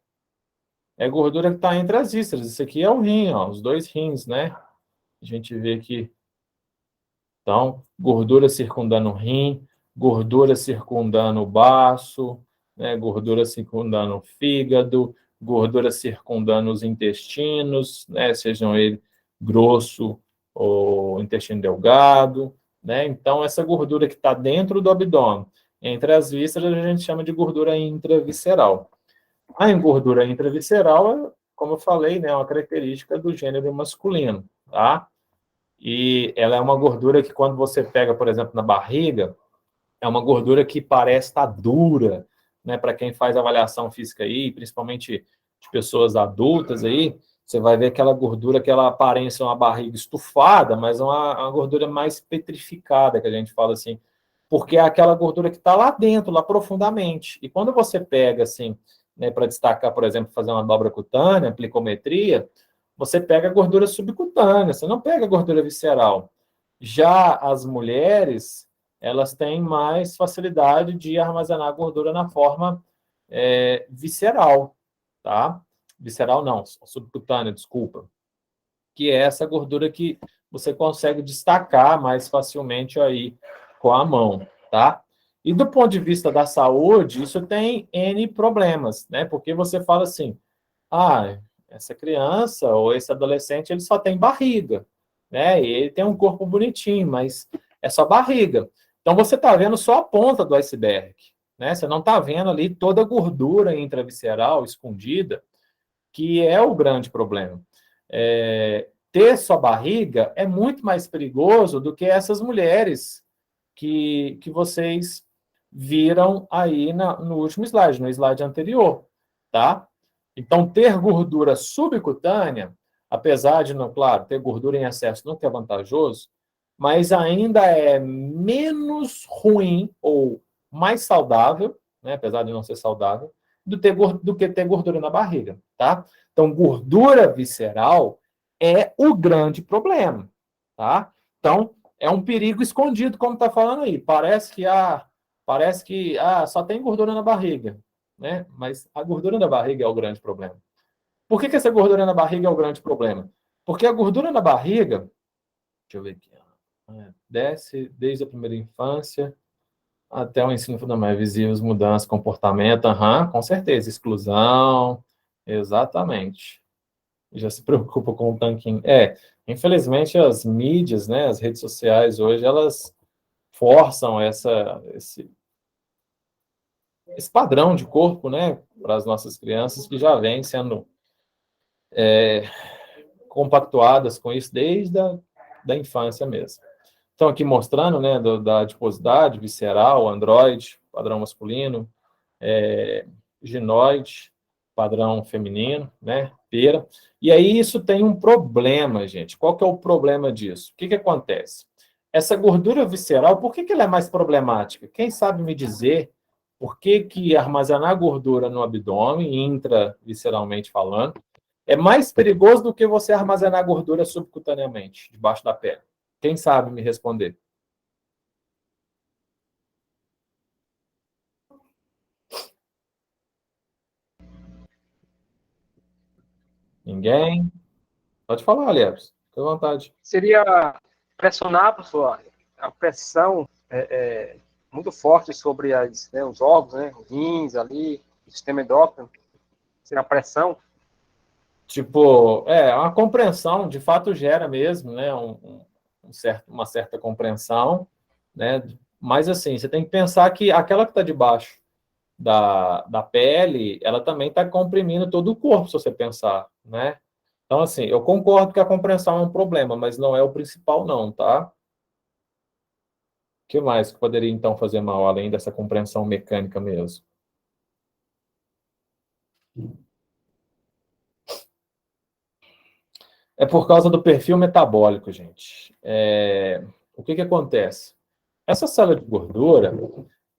é gordura que está entre as vísceras. Isso aqui é o rim, ó, os dois rins, né? A gente vê aqui. Então, gordura circundando o rim, gordura circundando o baço, né? Gordura circundando o fígado, gordura circundando os intestinos, né? Sejam ele grosso ou intestino delgado, né? Então, essa gordura que está dentro do abdômen, entre as vísceras, a gente chama de gordura intravisceral. A gordura intravisceral, como eu falei, né, é uma característica do gênero masculino, tá? E ela é uma gordura que, quando você pega, por exemplo, na barriga, é uma gordura que parece estar dura, né? Para quem faz avaliação física aí, principalmente de pessoas adultas aí, você vai ver aquela gordura, aquela aparência, uma barriga estufada, mas uma gordura mais petrificada, que a gente fala assim, porque é aquela gordura que está lá dentro, lá profundamente. E quando você pega, assim, né, para destacar, por exemplo, fazer uma dobra cutânea, plicometria, você pega a gordura subcutânea, você não pega a gordura visceral. Já as mulheres, elas têm mais facilidade de armazenar gordura na forma visceral, tá? Visceral não, subcutânea, desculpa. Que é essa gordura que você consegue destacar mais facilmente aí com a mão, tá? E do ponto de vista da saúde, isso tem N problemas, né? Porque você fala assim, essa criança ou esse adolescente, ele só tem barriga, né? E ele tem um corpo bonitinho, mas é só barriga. Então, você está vendo só a ponta do iceberg, né? Você não está vendo ali toda a gordura intravisceral escondida, que é o grande problema. Ter só barriga é muito mais perigoso do que essas mulheres que vocês viram aí no último slide, no slide anterior, tá? Então, ter gordura subcutânea, apesar de, não, claro, ter gordura em excesso nunca é vantajoso, mas ainda é menos ruim ou mais saudável, né, apesar de não ser saudável, do que ter gordura na barriga, tá? Então, gordura visceral é o grande problema, tá? Então, é um perigo escondido, como está falando aí. Parece que só tem gordura na barriga, né? Mas a gordura na barriga é o grande problema. Por que essa gordura na barriga é o grande problema? Porque a gordura na barriga, deixa eu ver aqui, desce desde a primeira infância até o ensino fundamental, visíveis, mudanças, comportamento, com certeza, exclusão, exatamente. Já se preocupa com o tanquinho. Infelizmente as mídias, né, as redes sociais hoje, elas forçam esse padrão de corpo, né, para as nossas crianças, que já vem sendo compactuadas com isso desde da infância mesmo. Então, aqui mostrando, né, da adiposidade visceral, androide, padrão masculino, ginoide, padrão feminino, né, pera. E aí isso tem um problema, gente. Qual que é o problema disso? O que acontece? Essa gordura visceral, por que ela é mais problemática? Quem sabe me dizer por que armazenar gordura no abdômen, intravisceralmente falando, é mais perigoso do que você armazenar gordura subcutaneamente, debaixo da pele? Quem sabe me responder? Ninguém? Pode falar, Aliás. Fique à vontade. Seria pressionar, professor, a pressão muito forte sobre os órgãos, né, os rins ali, o sistema endócrino. Seria a pressão? Tipo, uma compreensão, de fato gera mesmo, né, uma certa compreensão, né, mas assim, você tem que pensar que aquela que está debaixo da pele, ela também está comprimindo todo o corpo, se você pensar, né, Então, assim, eu concordo que a compreensão é um problema, mas não é o principal, não, tá? O que mais que poderia, então, fazer mal, além dessa compreensão mecânica mesmo? É por causa do perfil metabólico, gente. O que acontece? Essa célula de gordura,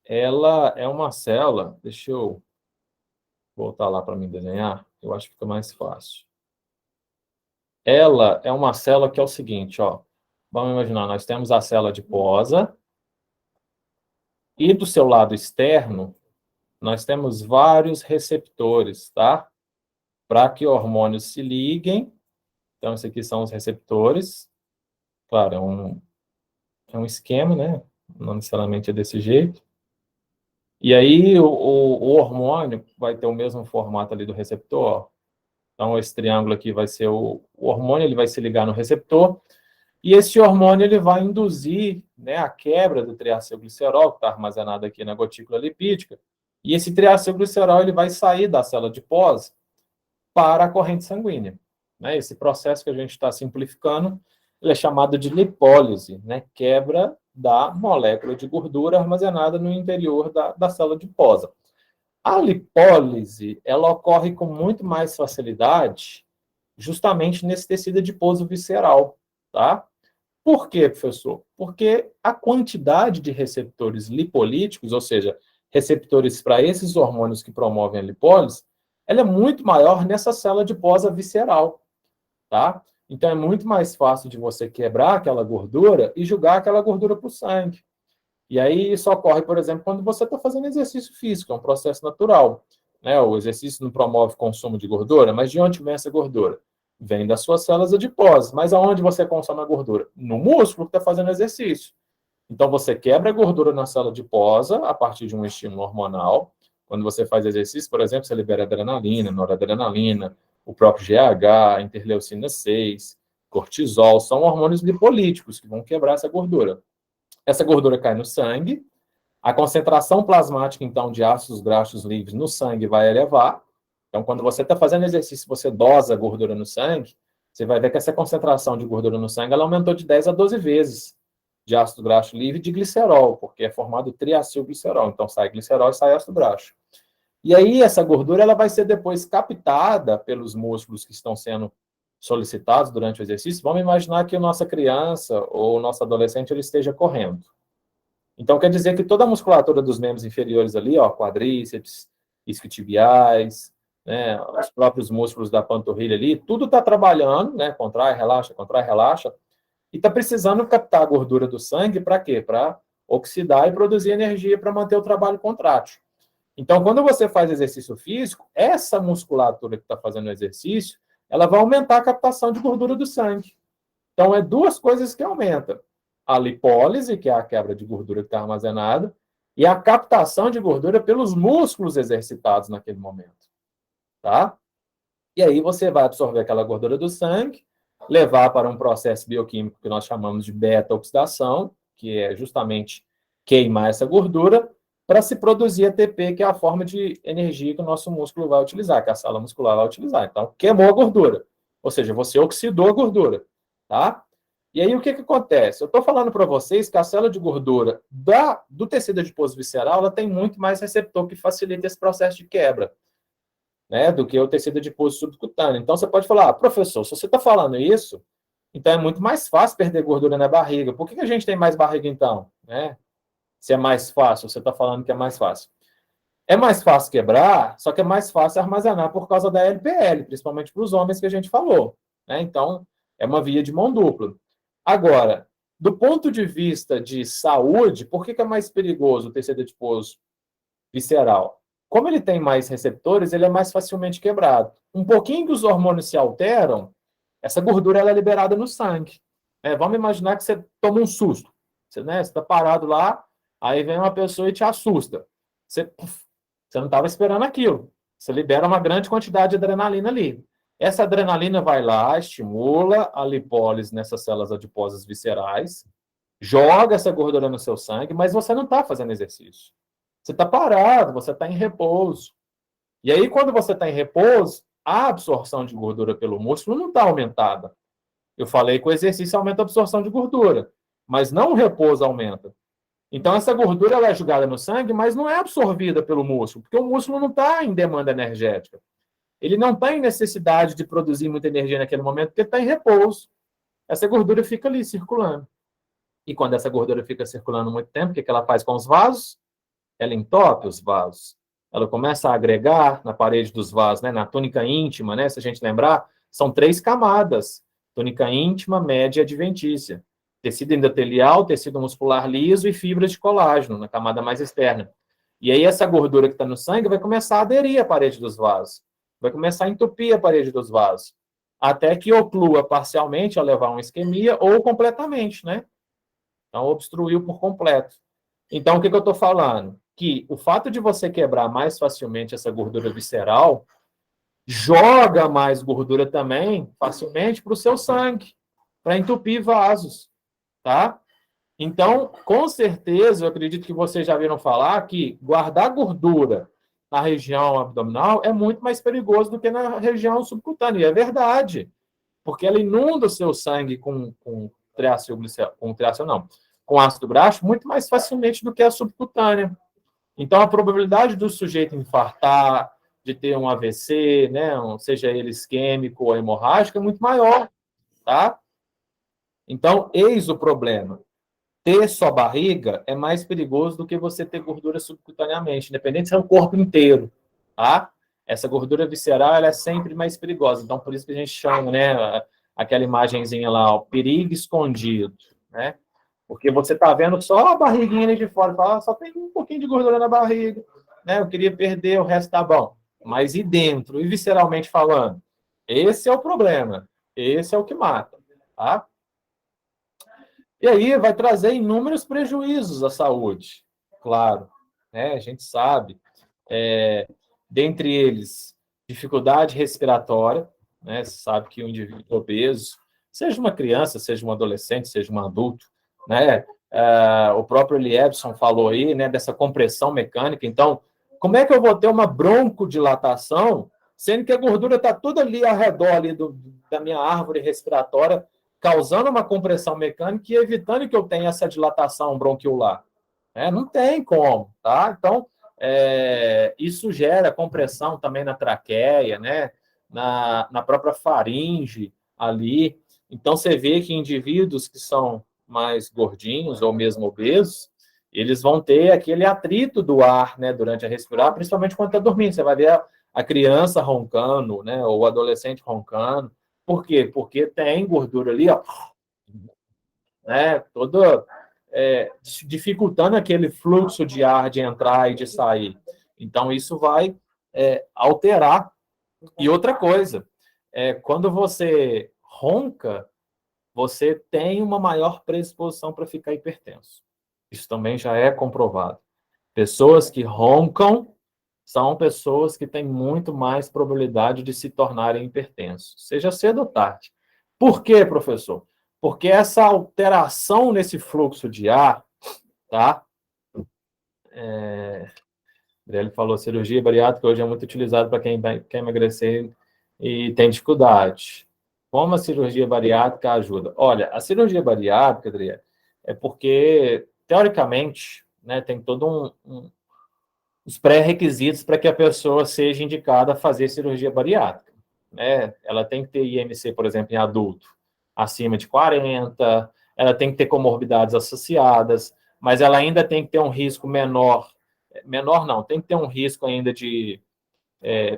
ela é uma célula... Deixa eu voltar lá para mim desenhar, eu acho que fica mais fácil. Ela é uma célula que é o seguinte, ó. Vamos imaginar, nós temos a célula adiposa e do seu lado externo, nós temos vários receptores, tá? Para que hormônios se liguem. Então, esses aqui são os receptores. Claro, é um esquema, né? Não necessariamente é desse jeito. E aí, o hormônio vai ter o mesmo formato ali do receptor, ó. Então, esse triângulo aqui vai ser o hormônio, ele vai se ligar no receptor, e esse hormônio ele vai induzir, né, a quebra do triacilglicerol, que está armazenado aqui na gotícula lipídica, e esse triacilglicerol ele vai sair da célula adiposa para a corrente sanguínea. Né? Esse processo que a gente está simplificando, ele é chamado de lipólise, né? Quebra da molécula de gordura armazenada no interior da célula adiposa. A lipólise, ela ocorre com muito mais facilidade justamente nesse tecido adiposo visceral, tá? Por quê, professor? Porque a quantidade de receptores lipolíticos, ou seja, receptores para esses hormônios que promovem a lipólise, ela é muito maior nessa célula adiposa visceral, tá? Então, é muito mais fácil de você quebrar aquela gordura e jogar aquela gordura para o sangue. E aí isso ocorre, por exemplo, quando você está fazendo exercício físico, é um processo natural. Né? O exercício não promove consumo de gordura, mas de onde vem essa gordura? Vem das suas células adiposas. Mas aonde você consome a gordura? No músculo que está fazendo exercício. Então, você quebra a gordura na célula adiposa a partir de um estímulo hormonal. Quando você faz exercício, por exemplo, você libera adrenalina, noradrenalina, o próprio GH, interleucina 6, cortisol, são hormônios lipolíticos que vão quebrar essa gordura. Essa gordura cai no sangue, a concentração plasmática, então, de ácidos graxos livres no sangue vai elevar. Então, quando você está fazendo exercício, você dosa a gordura no sangue, você vai ver que essa concentração de gordura no sangue ela aumentou de 10 a 12 vezes de ácido graxo livre e de glicerol, porque é formado triacilglicerol. Então, sai glicerol e sai ácido graxo. E aí, essa gordura ela vai ser depois captada pelos músculos que estão sendo solicitados durante o exercício. Vamos imaginar que a nossa criança ou o nosso adolescente ele esteja correndo. Então, quer dizer que toda a musculatura dos membros inferiores ali, ó, quadríceps, isquiotibiais, né, os próprios músculos da panturrilha ali, tudo está trabalhando, né, contrai, relaxa, e está precisando captar a gordura do sangue para quê? Para oxidar e produzir energia para manter o trabalho contrátil. Então, quando você faz exercício físico, essa musculatura que está fazendo o exercício, ela vai aumentar a captação de gordura do sangue. Então, é duas coisas que aumentam. A lipólise, que é a quebra de gordura que está armazenada, e a captação de gordura pelos músculos exercitados naquele momento. Tá? E aí você vai absorver aquela gordura do sangue, levar para um processo bioquímico que nós chamamos de beta-oxidação, que é justamente queimar essa gordura, para se produzir ATP, que é a forma de energia que o nosso músculo vai utilizar, que a célula muscular vai utilizar. Então, queimou a gordura. Ou seja, você oxidou a gordura. Tá? E aí, o que acontece? Eu estou falando para vocês que a célula de gordura do tecido adiposo visceral ela tem muito mais receptor que facilita esse processo de quebra, né, do que o tecido adiposo subcutâneo. Então, você pode falar, professor, se você está falando isso, então é muito mais fácil perder gordura na barriga. Por que a gente tem mais barriga, então? Né? Se é mais fácil, você está falando que é mais fácil. É mais fácil quebrar, só que é mais fácil armazenar por causa da LPL, principalmente para os homens que a gente falou. Né? Então, é uma via de mão dupla. Agora, do ponto de vista de saúde, por que é mais perigoso o tecido adiposo visceral? Como ele tem mais receptores, ele é mais facilmente quebrado. Um pouquinho que os hormônios se alteram, essa gordura ela é liberada no sangue. Vamos imaginar que você toma um susto. Você está parado lá, aí vem uma pessoa e te assusta. Você não estava esperando aquilo. Você libera uma grande quantidade de adrenalina ali. Essa adrenalina vai lá, estimula a lipólise nessas células adiposas viscerais, joga essa gordura no seu sangue, mas você não está fazendo exercício. Você está parado, você está em repouso. E aí, quando você está em repouso, a absorção de gordura pelo músculo não está aumentada. Eu falei que o exercício aumenta a absorção de gordura, mas não o repouso aumenta. Então, essa gordura ela é jogada no sangue, mas não é absorvida pelo músculo, porque o músculo não está em demanda energética. Ele não está em necessidade de produzir muita energia naquele momento, porque está em repouso. Essa gordura fica ali circulando. E quando essa gordura fica circulando muito tempo, o que ela faz com os vasos? Ela entope os vasos. Ela começa a agregar na parede dos vasos, né? Na túnica íntima, né? Se a gente lembrar, são 3 camadas. Túnica íntima, média e adventícia. Tecido endotelial, tecido muscular liso e fibras de colágeno, na camada mais externa. E aí essa gordura que está no sangue vai começar a aderir à parede dos vasos. Vai começar a entupir a parede dos vasos. Até que oclua parcialmente ao levar uma isquemia ou completamente, né? Então, obstruiu por completo. Então, o que eu estou falando? Que o fato de você quebrar mais facilmente essa gordura visceral joga mais gordura também facilmente para o seu sangue, para entupir vasos, tá? Então, com certeza, eu acredito que vocês já viram falar que guardar gordura na região abdominal é muito mais perigoso do que na região subcutânea. E é verdade, porque ela inunda o seu sangue com com ácido graxo muito mais facilmente do que a subcutânea. Então, a probabilidade do sujeito infartar, de ter um AVC, né, seja ele isquêmico ou hemorrágico, é muito maior, tá? Então, eis o problema. Ter só barriga é mais perigoso do que você ter gordura subcutaneamente, independente se é o corpo inteiro, tá? Essa gordura visceral, ela é sempre mais perigosa. Então, por isso que a gente chama, né, aquela imagenzinha lá, o perigo escondido, né? Porque você tá vendo só a barriguinha ali de fora, fala, só tem um pouquinho de gordura na barriga, né? Eu queria perder, o resto tá bom. Mas e dentro, e visceralmente falando? Esse é o problema. Esse é o que mata, tá? E aí vai trazer inúmeros prejuízos à saúde, claro, né? A gente sabe, dentre eles, dificuldade respiratória, né? Você sabe que o indivíduo obeso, seja uma criança, seja um adolescente, seja um adulto, né? O próprio Eliebson falou aí, né, dessa compressão mecânica. Então, como é que eu vou ter uma broncodilatação, sendo que a gordura está toda ali ao redor ali da minha árvore respiratória, causando uma compressão mecânica e evitando que eu tenha essa dilatação bronquiolar? Não tem como, tá? Então, isso gera compressão também na traqueia, né? Na própria faringe ali. Então, você vê que indivíduos que são mais gordinhos ou mesmo obesos, eles vão ter aquele atrito do ar, né, durante a respirar, principalmente quando está dormindo. Você vai ver a criança roncando, né, ou o adolescente roncando. Por quê? Porque tem gordura ali, ó, né, toda dificultando aquele fluxo de ar de entrar e de sair. Então, isso vai alterar. E outra coisa, quando você ronca, você tem uma maior predisposição para ficar hipertenso. Isso também já é comprovado. Pessoas que roncam são pessoas que têm muito mais probabilidade de se tornarem hipertensos, seja cedo ou tarde. Por quê, professor? Porque essa alteração nesse fluxo de ar, tá? Ele falou, cirurgia bariátrica hoje é muito utilizada para quem quer emagrecer e tem dificuldade. Como a cirurgia bariátrica ajuda? Olha, a cirurgia bariátrica, Adriano, é porque, teoricamente, né, tem todo os pré-requisitos para que a pessoa seja indicada a fazer cirurgia bariátrica, né? Ela tem que ter IMC, por exemplo, em adulto, acima de 40, ela tem que ter comorbidades associadas, mas ela ainda tem que ter um risco menor não, tem que ter um risco ainda de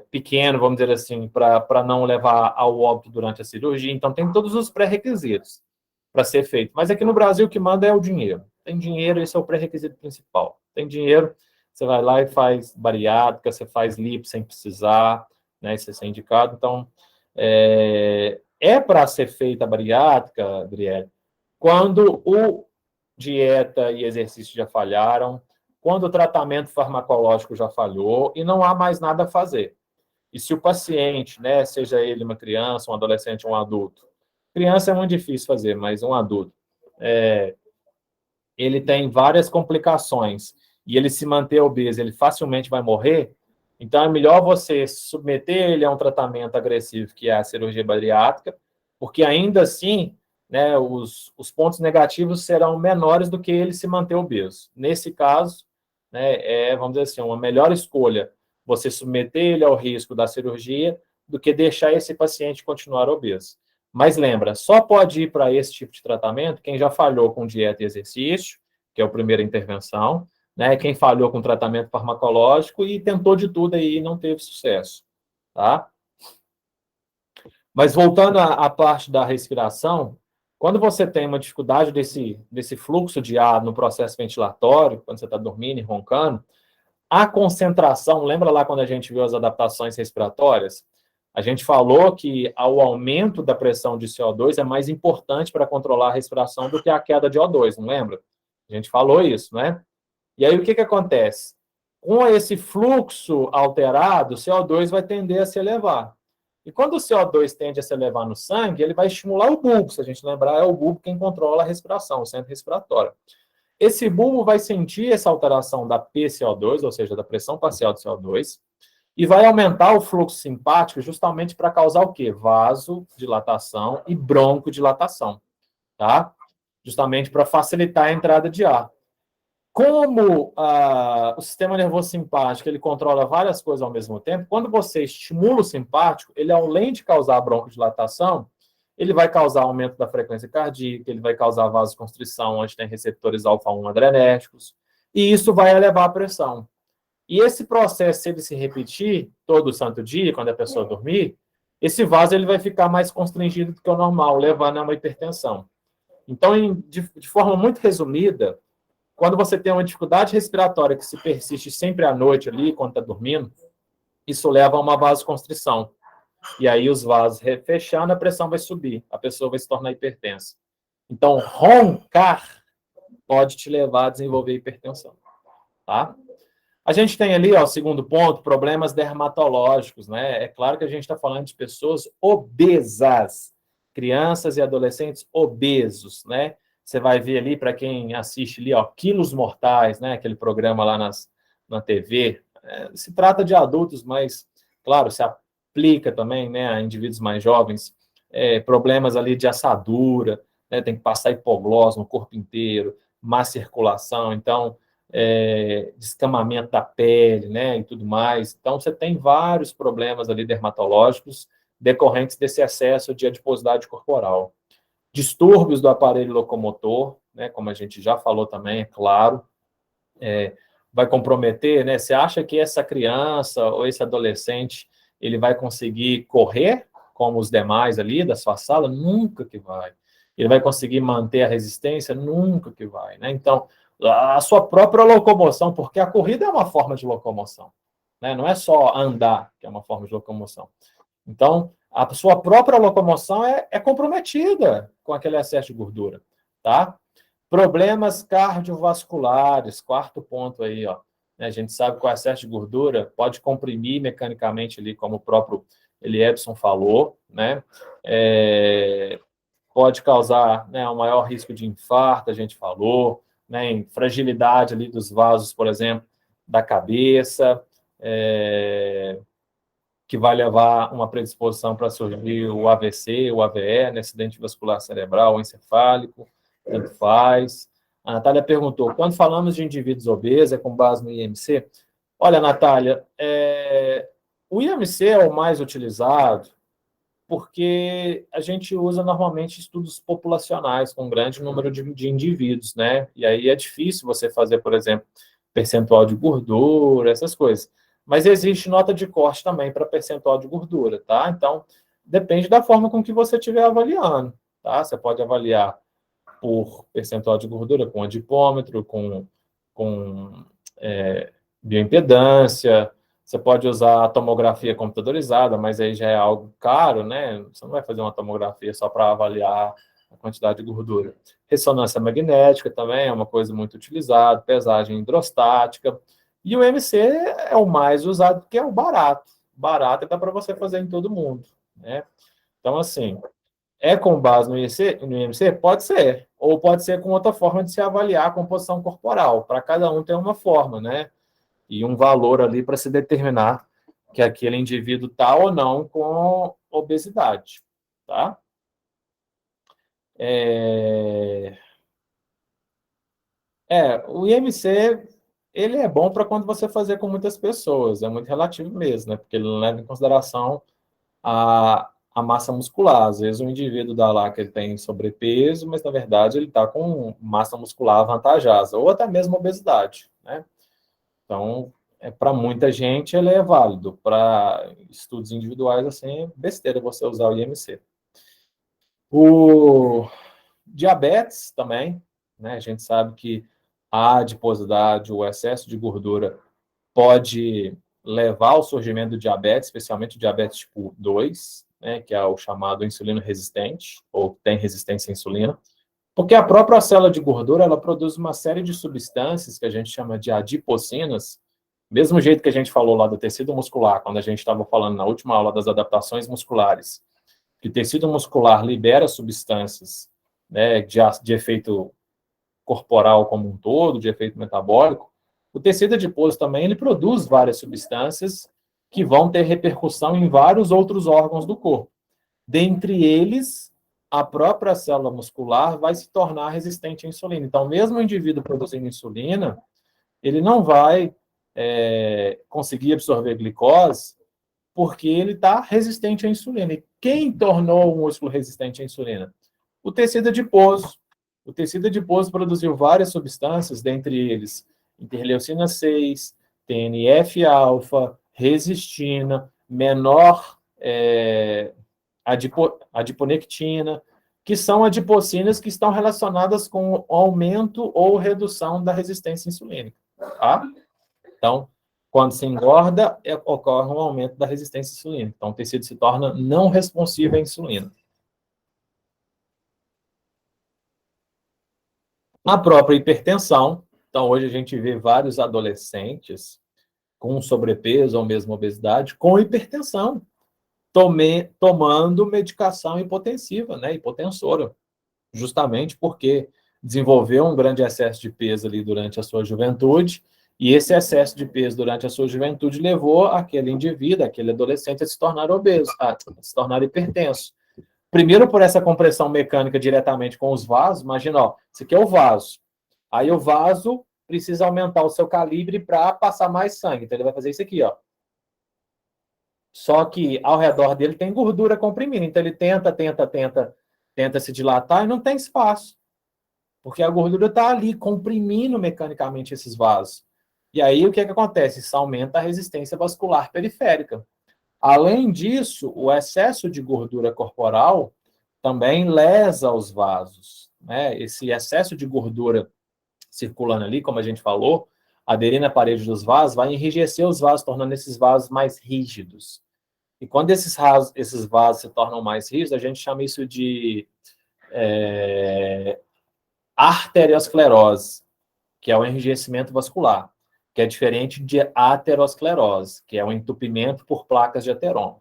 pequeno, vamos dizer assim, para não levar ao óbito durante a cirurgia. Então, tem todos os pré-requisitos para ser feito. Mas aqui no Brasil, o que manda é o dinheiro. Tem dinheiro, esse é o pré-requisito principal. Tem dinheiro, você vai lá e faz bariátrica, você faz lipo sem precisar, né, sem ser indicado. Então, para ser feita a bariátrica, Adriele, quando o dieta e exercício já falharam, quando o tratamento farmacológico já falhou e não há mais nada a fazer. E se o paciente, né, seja ele uma criança, um adolescente, um adulto, criança é muito difícil fazer, mas um adulto, ele tem várias complicações e ele se manter obeso, ele facilmente vai morrer, Então, é melhor você submeter ele a um tratamento agressivo, que é a cirurgia bariátrica, porque ainda assim, né, os pontos negativos serão menores do que ele se manter obeso. Nesse caso, né, vamos dizer assim, uma melhor escolha você submeter ele ao risco da cirurgia do que deixar esse paciente continuar obeso. Mas lembra, só pode ir para esse tipo de tratamento quem já falhou com dieta e exercício, que é a primeira intervenção, né? Quem falhou com tratamento farmacológico e tentou de tudo aí e não teve sucesso, tá? Mas voltando à parte da respiração, quando você tem uma dificuldade desse fluxo de ar no processo ventilatório, quando você está dormindo e roncando, a concentração, lembra lá quando a gente viu as adaptações respiratórias? A gente falou que o aumento da pressão de CO2 é mais importante para controlar a respiração do que a queda de O2, não lembra? A gente falou isso, né? E aí o que acontece? Com esse fluxo alterado, o CO2 vai tender a se elevar. E quando o CO2 tende a se elevar no sangue, ele vai estimular o bulbo. Se a gente lembrar, é o bulbo quem controla a respiração, o centro respiratório. Esse bulbo vai sentir essa alteração da PCO2, ou seja, da pressão parcial de CO2, e vai aumentar o fluxo simpático justamente para causar o quê? Vasodilatação e broncodilatação, tá? Justamente para facilitar a entrada de ar. Como o sistema nervoso simpático ele controla várias coisas ao mesmo tempo, quando você estimula o simpático, ele, além de causar broncodilatação, ele vai causar aumento da frequência cardíaca, ele vai causar vasoconstrição, onde tem receptores alfa-1 adrenérgicos, e isso vai elevar a pressão. E esse processo, se ele se repetir todo santo dia, quando a pessoa dormir, esse vaso ele vai ficar mais constringido do que o normal, levando a uma hipertensão. Então, de forma muito resumida, quando você tem uma dificuldade respiratória que se persiste sempre à noite ali, quando está dormindo, isso leva a uma vasoconstrição. E aí os vasos fechando, a pressão vai subir, a pessoa vai se tornar hipertensa. Então, roncar pode te levar a desenvolver hipertensão, tá? A gente tem ali, ó, o segundo ponto, problemas dermatológicos, né? É claro que a gente está falando de pessoas obesas, crianças e adolescentes obesos, né? Você vai ver ali, para quem assiste ali, ó, Quilos Mortais, né? Aquele programa lá na TV. Se trata de adultos, mas, claro, se aplica também, né, a indivíduos mais jovens, problemas ali de assadura, né? Tem que passar hipoglós no corpo inteiro, má circulação, então, descamamento da pele, né, e tudo mais. Então, você tem vários problemas ali dermatológicos decorrentes desse excesso de adiposidade corporal. Distúrbios do aparelho locomotor, né, como a gente já falou também, é claro, vai comprometer, né? Você acha que essa criança ou esse adolescente, ele vai conseguir correr como os demais ali da sua sala? Nunca que vai. Ele vai conseguir manter a resistência? Nunca que vai, né? Então, a sua própria locomoção, porque a corrida é uma forma de locomoção, né? Não é só andar que é uma forma de locomoção. Então, a sua própria locomoção é comprometida com aquele excesso de gordura, tá? Problemas cardiovasculares, quarto ponto aí, ó. A gente sabe que o excesso de gordura pode comprimir mecanicamente ali, como o próprio Eliebson falou, né? Pode causar, né, um maior risco de infarto, a gente falou, né, fragilidade ali dos vasos, por exemplo, da cabeça, que vai levar uma predisposição para surgir o AVC, o AVE, né, acidente vascular cerebral ou encefálico, tanto faz. A Natália perguntou, quando falamos de indivíduos obesos, é com base no IMC? Olha, Natália, o IMC é o mais utilizado porque a gente usa normalmente estudos populacionais com um grande número de indivíduos, né? E aí é difícil você fazer, por exemplo, percentual de gordura, essas coisas. Mas existe nota de corte também para percentual de gordura, tá? Então, depende da forma com que você estiver avaliando, tá? Você pode avaliar por percentual de gordura com adipômetro, com bioimpedância. Você pode usar a tomografia computadorizada, mas aí já é algo caro, né? Você não vai fazer uma tomografia só para avaliar a quantidade de gordura. Ressonância magnética também é uma coisa muito utilizada, pesagem hidrostática. E o MC é o mais usado, porque é o barato. Barato dá para você fazer em todo mundo, né? Então, assim, com base no IMC? Pode ser. Ou pode ser com outra forma de se avaliar a composição corporal. Para cada um tem uma forma, né? E um valor ali para se determinar que aquele indivíduo está ou não com obesidade, tá? O IMC, ele é bom para quando você fazer com muitas pessoas, é muito relativo mesmo, né? Porque ele leva em consideração a massa muscular. Às vezes o indivíduo dá lá que ele tem sobrepeso, mas na verdade ele está com massa muscular avantajosa, ou até mesmo obesidade, né? Então, para muita gente ele é válido. Para estudos individuais, assim, é besteira você usar o IMC. O diabetes também, né? A gente sabe que a adiposidade, o excesso de gordura pode levar ao surgimento do diabetes, especialmente o diabetes tipo 2, né, que é o chamado insulino resistente, ou tem resistência à insulina, porque a própria célula de gordura, ela produz uma série de substâncias que a gente chama de adipocinas, mesmo jeito que a gente falou lá do tecido muscular, quando a gente estava falando na última aula das adaptações musculares, que o tecido muscular libera substâncias, né, de efeito corporal como um todo, de efeito metabólico, o tecido adiposo também ele produz várias substâncias que vão ter repercussão em vários outros órgãos do corpo. Dentre eles, a própria célula muscular vai se tornar resistente à insulina. Então, mesmo o indivíduo produzindo insulina, ele não vai conseguir absorver glicose porque ele está resistente à insulina. E quem tornou o músculo resistente à insulina? O tecido adiposo. O tecido adiposo produziu várias substâncias, dentre eles interleucina 6, TNF-alfa, resistina, menor adiponectina, que são adipocinas que estão relacionadas com o aumento ou redução da resistência insulínica. Tá? Então, quando se engorda, ocorre um aumento da resistência insulínica. Então, o tecido se torna não responsivo à insulina. A própria hipertensão. Então, hoje a gente vê vários adolescentes com sobrepeso ou mesmo obesidade com hipertensão, tomando medicação hipotensiva, né, hipotensora, justamente porque desenvolveu um grande excesso de peso ali durante a sua juventude, e esse excesso de peso durante a sua juventude levou aquele indivíduo, aquele adolescente, a se tornar obeso, a se tornar hipertenso. Primeiro por essa compressão mecânica diretamente com os vasos. Imagina, ó, esse aqui é o vaso. Aí o vaso precisa aumentar o seu calibre para passar mais sangue. Então ele vai fazer isso aqui, ó. Só que ao redor dele tem gordura comprimida. Então ele tenta se dilatar e não tem espaço. Porque a gordura está ali comprimindo mecanicamente esses vasos. E aí o que acontece? Isso aumenta a resistência vascular periférica. Além disso, o excesso de gordura corporal também lesa os vasos, né? Esse excesso de gordura circulando ali, como a gente falou, aderindo à parede dos vasos, vai enrijecer os vasos, tornando esses vasos mais rígidos. E quando esses vasos se tornam mais rígidos, a gente chama isso de arteriosclerose, que é o enrijecimento vascular, que é diferente de aterosclerose, que é o entupimento por placas de aterom.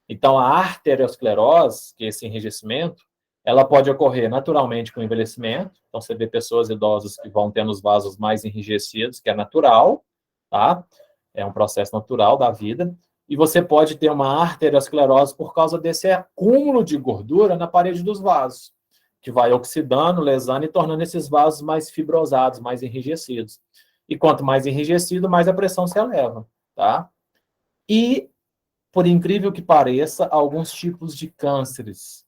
Então, a arteriosclerose, que é esse enrijecimento, ela pode ocorrer naturalmente com o envelhecimento. Então, você vê pessoas idosas que vão tendo os vasos mais enrijecidos, que é natural, tá? É um processo natural da vida. E você pode ter uma arteriosclerose por causa desse acúmulo de gordura na parede dos vasos, que vai oxidando, lesando e tornando esses vasos mais fibrosados, mais enrijecidos. E quanto mais enrijecido, mais a pressão se eleva, tá? E, por incrível que pareça, alguns tipos de cânceres,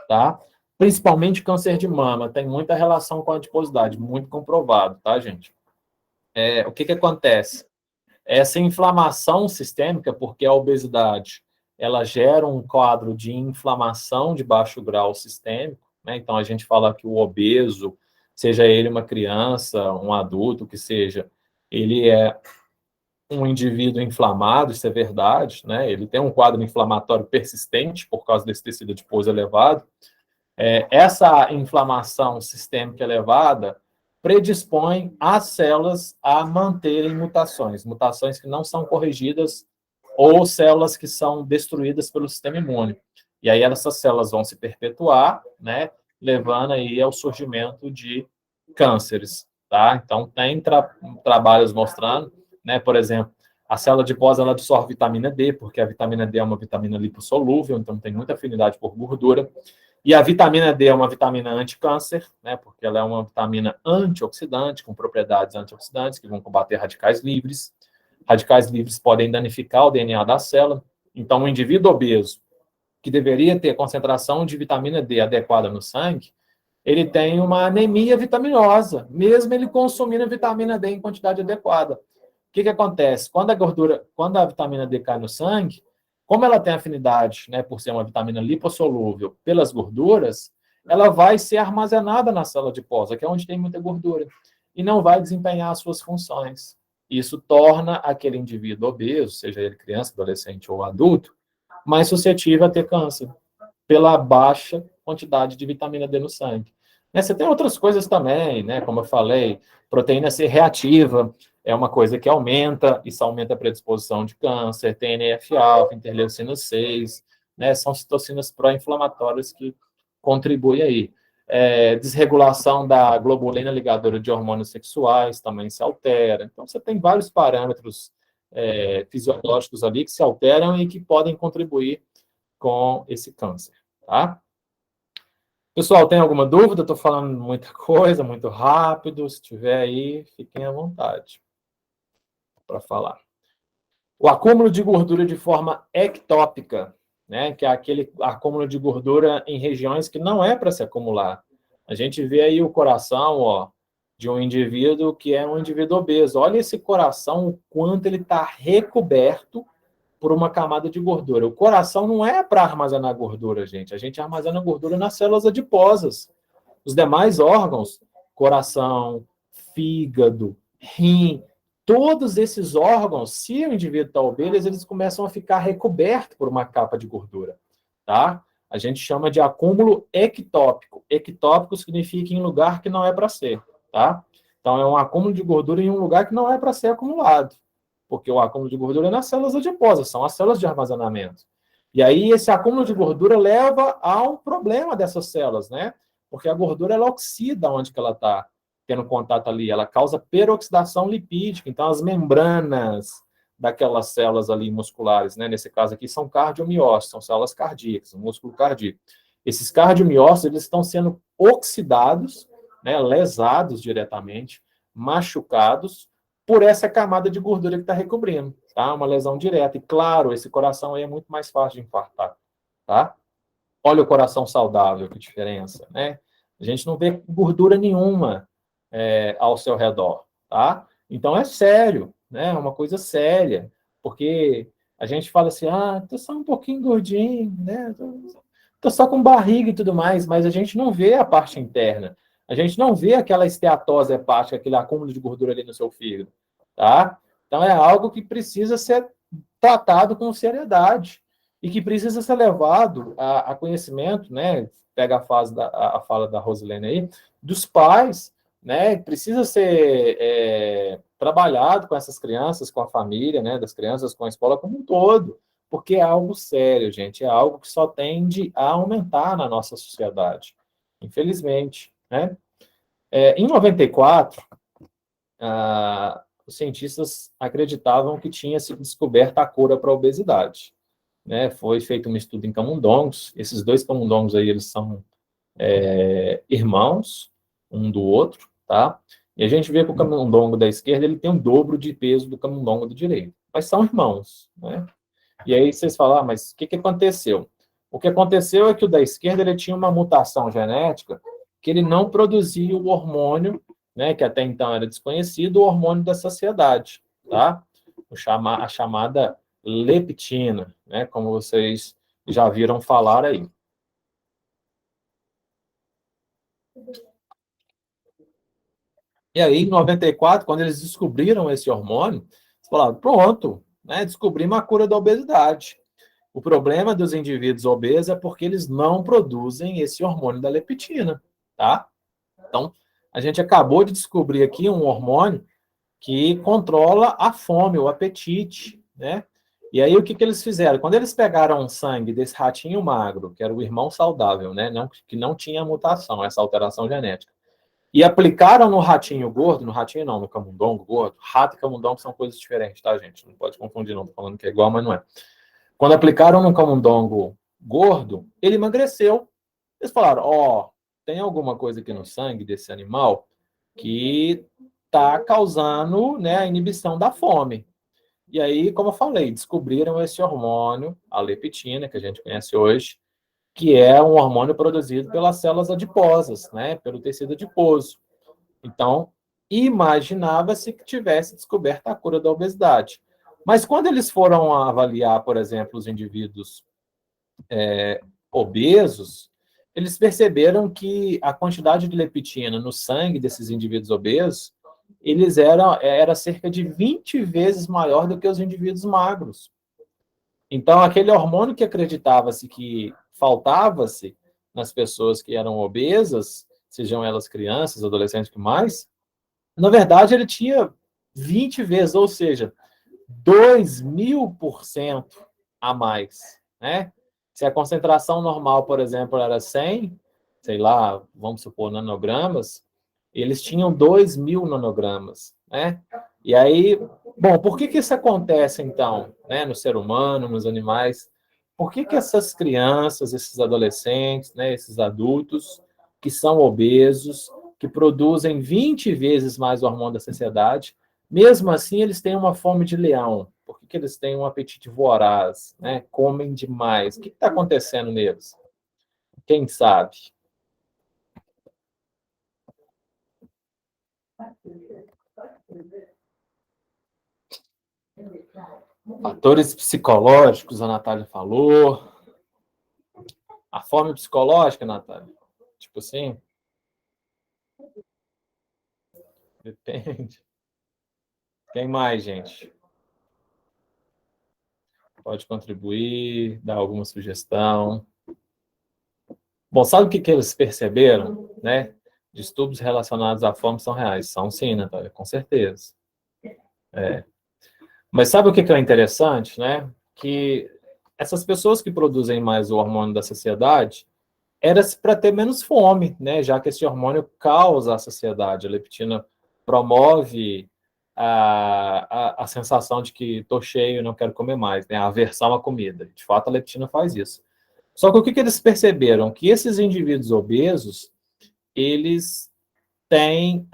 tá? Principalmente câncer de mama, tem muita relação com a adiposidade, muito comprovado, tá, gente? O que acontece? Essa inflamação sistêmica, porque a obesidade, ela gera um quadro de inflamação de baixo grau sistêmico, né? Então, a gente fala que o obeso, seja ele uma criança, um adulto, que seja, ele é um indivíduo inflamado, isso é verdade, né? Ele tem um quadro inflamatório persistente por causa desse tecido adiposo elevado. Essa inflamação sistêmica elevada predispõe as células a manterem mutações que não são corrigidas ou células que são destruídas pelo sistema imune. E aí essas células vão se perpetuar, né, levando aí ao surgimento de cânceres, tá? Então tem trabalhos mostrando, né, por exemplo, A célula adiposa ela absorve vitamina D, porque a vitamina D é uma vitamina lipossolúvel, então tem muita afinidade por gordura. E a vitamina D é uma vitamina anticâncer, né, porque ela é uma vitamina antioxidante, com propriedades antioxidantes, que vão combater radicais livres. Radicais livres podem danificar o DNA da célula. Então, o indivíduo obeso, que deveria ter concentração de vitamina D adequada no sangue, ele tem uma anemia vitaminosa, mesmo ele consumindo vitamina D em quantidade adequada. O que acontece? Quando a vitamina D cai no sangue, como ela tem afinidade, né, por ser uma vitamina lipossolúvel pelas gorduras, ela vai ser armazenada na célula adiposa, que é onde tem muita gordura, e não vai desempenhar as suas funções. Isso torna aquele indivíduo obeso, seja ele criança, adolescente ou adulto, mais suscetível a ter câncer, pela baixa quantidade de vitamina D no sangue. Você tem outras coisas também, né? Como eu falei, proteína C reativa é uma coisa que aumenta, isso aumenta a predisposição de câncer, TNF-alfa, interleucina 6, né? São citocinas pró-inflamatórias que contribuem aí. Desregulação da globulina ligadora de hormônios sexuais também se altera. Então, você tem vários parâmetros fisiológicos ali que se alteram e que podem contribuir com esse câncer, tá? Pessoal, tem alguma dúvida? Estou falando muita coisa, muito rápido. Se tiver aí, fiquem à vontade para falar. O acúmulo de gordura de forma ectópica, né, que é aquele acúmulo de gordura em regiões que não é para se acumular. A gente vê aí o coração, ó, de um indivíduo que é um indivíduo obeso. Olha esse coração, o quanto ele está recoberto por uma camada de gordura. O coração não é para armazenar gordura, gente. A gente armazena gordura nas células adiposas. Os demais órgãos, coração, fígado, rim, todos esses órgãos, se o indivíduo está obeso, eles começam a ficar recobertos por uma capa de gordura, tá? A gente chama de acúmulo ectópico. Ectópico significa em lugar que não é para ser, tá? Então, é um acúmulo de gordura em um lugar que não é para ser acumulado, porque o acúmulo de gordura é nas células adiposas, são as células de armazenamento. E aí, esse acúmulo de gordura leva a um problema dessas células, né? Porque a gordura, ela oxida onde que ela está tendo contato ali, ela causa peroxidação lipídica, então as membranas daquelas células ali musculares, né, nesse caso aqui, são cardiomiócitos, são células cardíacas, músculo cardíaco. Esses cardiomiócitos, eles estão sendo oxidados, né, lesados diretamente, machucados, por essa camada de gordura que está recobrindo, tá? Uma lesão direta. E, claro, esse coração aí é muito mais fácil de infartar, tá? Olha o coração saudável, que diferença, né? A gente não vê gordura nenhuma ao seu redor, tá? Então, é sério, né? É uma coisa séria, porque a gente fala assim, tô só um pouquinho gordinho, né? Tô só com barriga e tudo mais, mas a gente não vê a parte interna. A gente não vê aquela esteatose hepática, aquele acúmulo de gordura ali no seu fígado, tá? Então, é algo que precisa ser tratado com seriedade e que precisa ser levado a conhecimento, né? Pega a fala da Rosilene aí, dos pais, né? Precisa ser trabalhado com essas crianças, com a família, né? Das crianças, com a escola como um todo, porque é algo sério, gente, é algo que só tende a aumentar na nossa sociedade, infelizmente, né? Em 94, os cientistas acreditavam que tinha sido descoberta a cura para a obesidade, né? Foi feito um estudo em camundongos. Esses dois camundongos aí, eles são irmãos um do outro, tá? E a gente vê que o camundongo da esquerda, ele tem o dobro de peso do camundongo do direito, mas são irmãos, né? E aí vocês falam, mas o que aconteceu? O que aconteceu é que o da esquerda, ele tinha uma mutação genética que ele não produzia o hormônio, né, que até então era desconhecido, o hormônio da saciedade, tá? A chamada leptina, né, como vocês já viram falar aí. E aí, em 94, quando eles descobriram esse hormônio, eles falaram, pronto, né, descobrimos a cura da obesidade. O problema dos indivíduos obesos é porque eles não produzem esse hormônio da leptina, tá? Então, a gente acabou de descobrir aqui um hormônio que controla a fome, o apetite, né? E aí, o que eles fizeram? Quando eles pegaram o sangue desse ratinho magro, que era o irmão saudável, né? Que não tinha mutação, essa alteração genética, E aplicaram no ratinho gordo, no ratinho não, no camundongo gordo. Rato e camundongo são coisas diferentes, tá, gente? Não pode confundir, não. Tô falando que é igual, mas não é. Quando aplicaram no camundongo gordo, ele emagreceu. Eles falaram, ó, tem alguma coisa aqui no sangue desse animal que está causando, né, a inibição da fome. E aí, como eu falei, descobriram esse hormônio, a leptina, que a gente conhece hoje, que é um hormônio produzido pelas células adiposas, né, pelo tecido adiposo. Então, imaginava-se que tivesse descoberto a cura da obesidade. Mas quando eles foram avaliar, por exemplo, os indivíduos obesos, eles perceberam que a quantidade de leptina no sangue desses indivíduos obesos, eles era cerca de 20 vezes maior do que os indivíduos magros. Então, aquele hormônio que acreditava-se que faltava-se nas pessoas que eram obesas, sejam elas crianças, adolescentes, que mais, na verdade, ele tinha 20 vezes, ou seja, 2.000% a mais, né? Se a concentração normal, por exemplo, era 100, sei lá, vamos supor, nanogramas, eles tinham 2.000 nanogramas, né? E aí, bom, por que isso acontece, então, né, no ser humano, nos animais? Por que essas crianças, esses adolescentes, né, esses adultos que são obesos, que produzem 20 vezes mais o hormônio da saciedade, mesmo assim eles têm uma fome de leão? Por que eles têm um apetite voraz, né? Comem demais? O que está acontecendo neles? Quem sabe? Fatores psicológicos, a Natália falou. A fome psicológica, Natália? Tipo assim? Depende. Quem mais, gente? Pode contribuir, dar alguma sugestão. Bom, sabe o que eles perceberam, né? Distúrbios relacionados à fome são reais. São sim, Natália, com certeza. Mas sabe o que é interessante, né? Que essas pessoas que produzem mais o hormônio da saciedade era para ter menos fome, né? Já que esse hormônio causa a saciedade. A leptina promove a sensação de que estou cheio e não quero comer mais, né? A aversão à comida. De fato, a leptina faz isso. Só que o que eles perceberam? Que esses indivíduos obesos, eles têm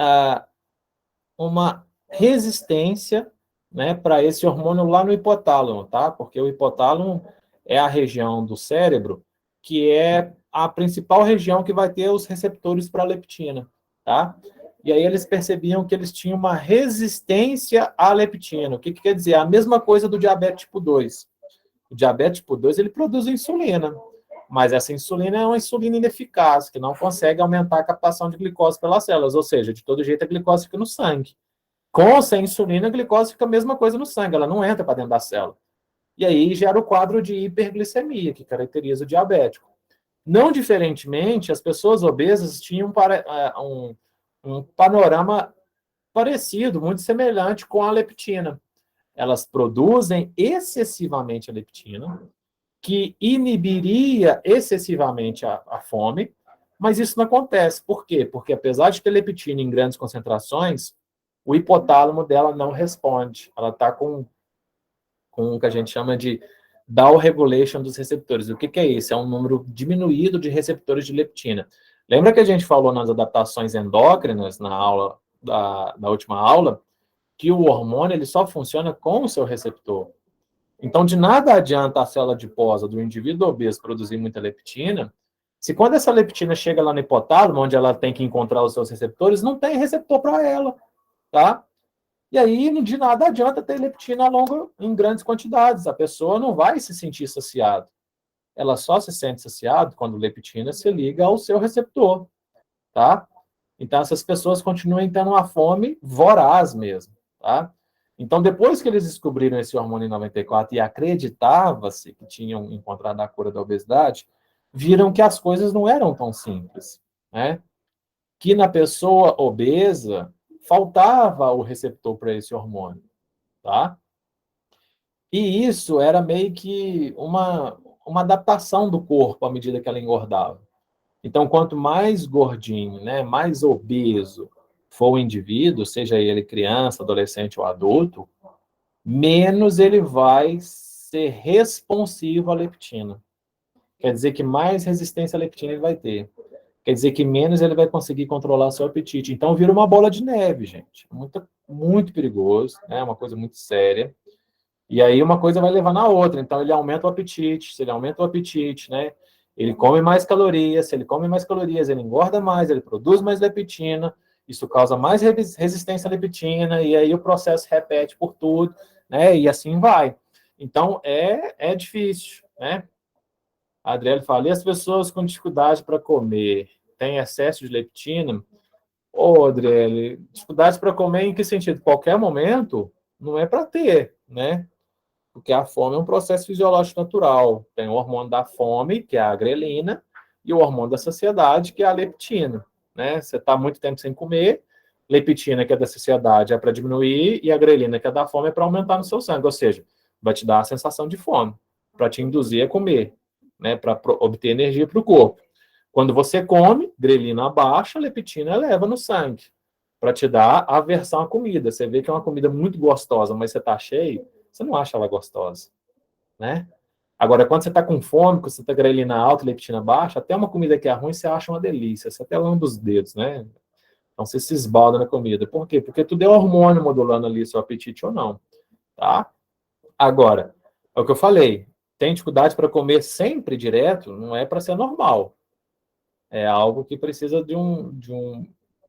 uma resistência, né, para esse hormônio lá no hipotálamo, tá? Porque o hipotálamo é a região do cérebro que é a principal região que vai ter os receptores para a leptina, tá? E aí eles percebiam que eles tinham uma resistência à leptina. O que quer dizer? A mesma coisa do diabetes tipo 2. O diabetes tipo 2, ele produz insulina, mas essa insulina é uma insulina ineficaz, que não consegue aumentar a captação de glicose pelas células, ou seja, de todo jeito a glicose fica no sangue. Com ou sem insulina, a glicose fica a mesma coisa no sangue, ela não entra para dentro da célula. E aí gera o quadro de hiperglicemia, que caracteriza o diabético. Não diferentemente, as pessoas obesas tinham um panorama parecido, muito semelhante com a leptina. Elas produzem excessivamente a leptina, que inibiria excessivamente a fome, mas isso não acontece. Por quê? Porque apesar de ter leptina em grandes concentrações, o hipotálamo dela não responde. Ela está com o que a gente chama de down regulation dos receptores. O que é isso? É um número diminuído de receptores de leptina. Lembra que a gente falou nas adaptações endócrinas, na aula da última aula, que o hormônio ele só funciona com o seu receptor. Então, de nada adianta a célula adiposa do indivíduo obeso produzir muita leptina, se quando essa leptina chega lá no hipotálamo, onde ela tem que encontrar os seus receptores, não tem receptor para ela, tá? E aí, de nada adianta ter leptina em grandes quantidades. A pessoa não vai se sentir saciada. Ela só se sente saciada quando a leptina se liga ao seu receptor, tá? Então, essas pessoas continuam tendo uma fome voraz mesmo, tá? Então, depois que eles descobriram esse hormônio em 94 e acreditava-se que tinham encontrado a cura da obesidade, viram que as coisas não eram tão simples, né? Que na pessoa obesa faltava o receptor para esse hormônio, tá? E isso era meio que uma adaptação do corpo à medida que ela engordava. Então, quanto mais gordinho, né, mais obeso for o indivíduo, seja ele criança, adolescente ou adulto, menos ele vai ser responsivo à leptina. Quer dizer que mais resistência à leptina ele vai ter. Quer dizer que menos ele vai conseguir controlar seu apetite. Então, vira uma bola de neve, gente. Muito, muito perigoso, né? Uma coisa muito séria. E aí uma coisa vai levar na outra. Então, ele aumenta o apetite. Se ele aumenta o apetite, né? Ele come mais calorias. Se ele come mais calorias, ele engorda mais, ele produz mais leptina. Isso causa mais resistência à leptina. E aí o processo repete por tudo, né? E assim vai. Então, é difícil, né? A Adriele fala, e as pessoas com dificuldade para comer têm excesso de leptina? Ô, Adriele, dificuldade para comer em que sentido? Qualquer momento não é para ter, né? Porque a fome é um processo fisiológico natural. Tem o hormônio da fome, que é a grelina, e o hormônio da saciedade, que é a leptina, né? Você está muito tempo sem comer, leptina, que é da saciedade, é para diminuir, e a grelina, que é da fome, é para aumentar no seu sangue, ou seja, vai te dar a sensação de fome, para te induzir a comer, né? Para obter energia para o corpo. Quando você come, grelina abaixa, leptina eleva no sangue, para te dar aversão à comida. Você vê que é uma comida muito gostosa, mas você está cheio, você não acha ela gostosa, né? Agora, quando você está com fome, quando você está grelina alta e leptina baixa, até uma comida que é ruim, você acha uma delícia, você até lamba os dedos, né? Então, você se esbalda na comida. Por quê? Porque tudo é hormônio modulando ali seu apetite ou não, tá? Agora, é o que eu falei, tem dificuldade para comer sempre direto, não é para ser normal. É algo que precisa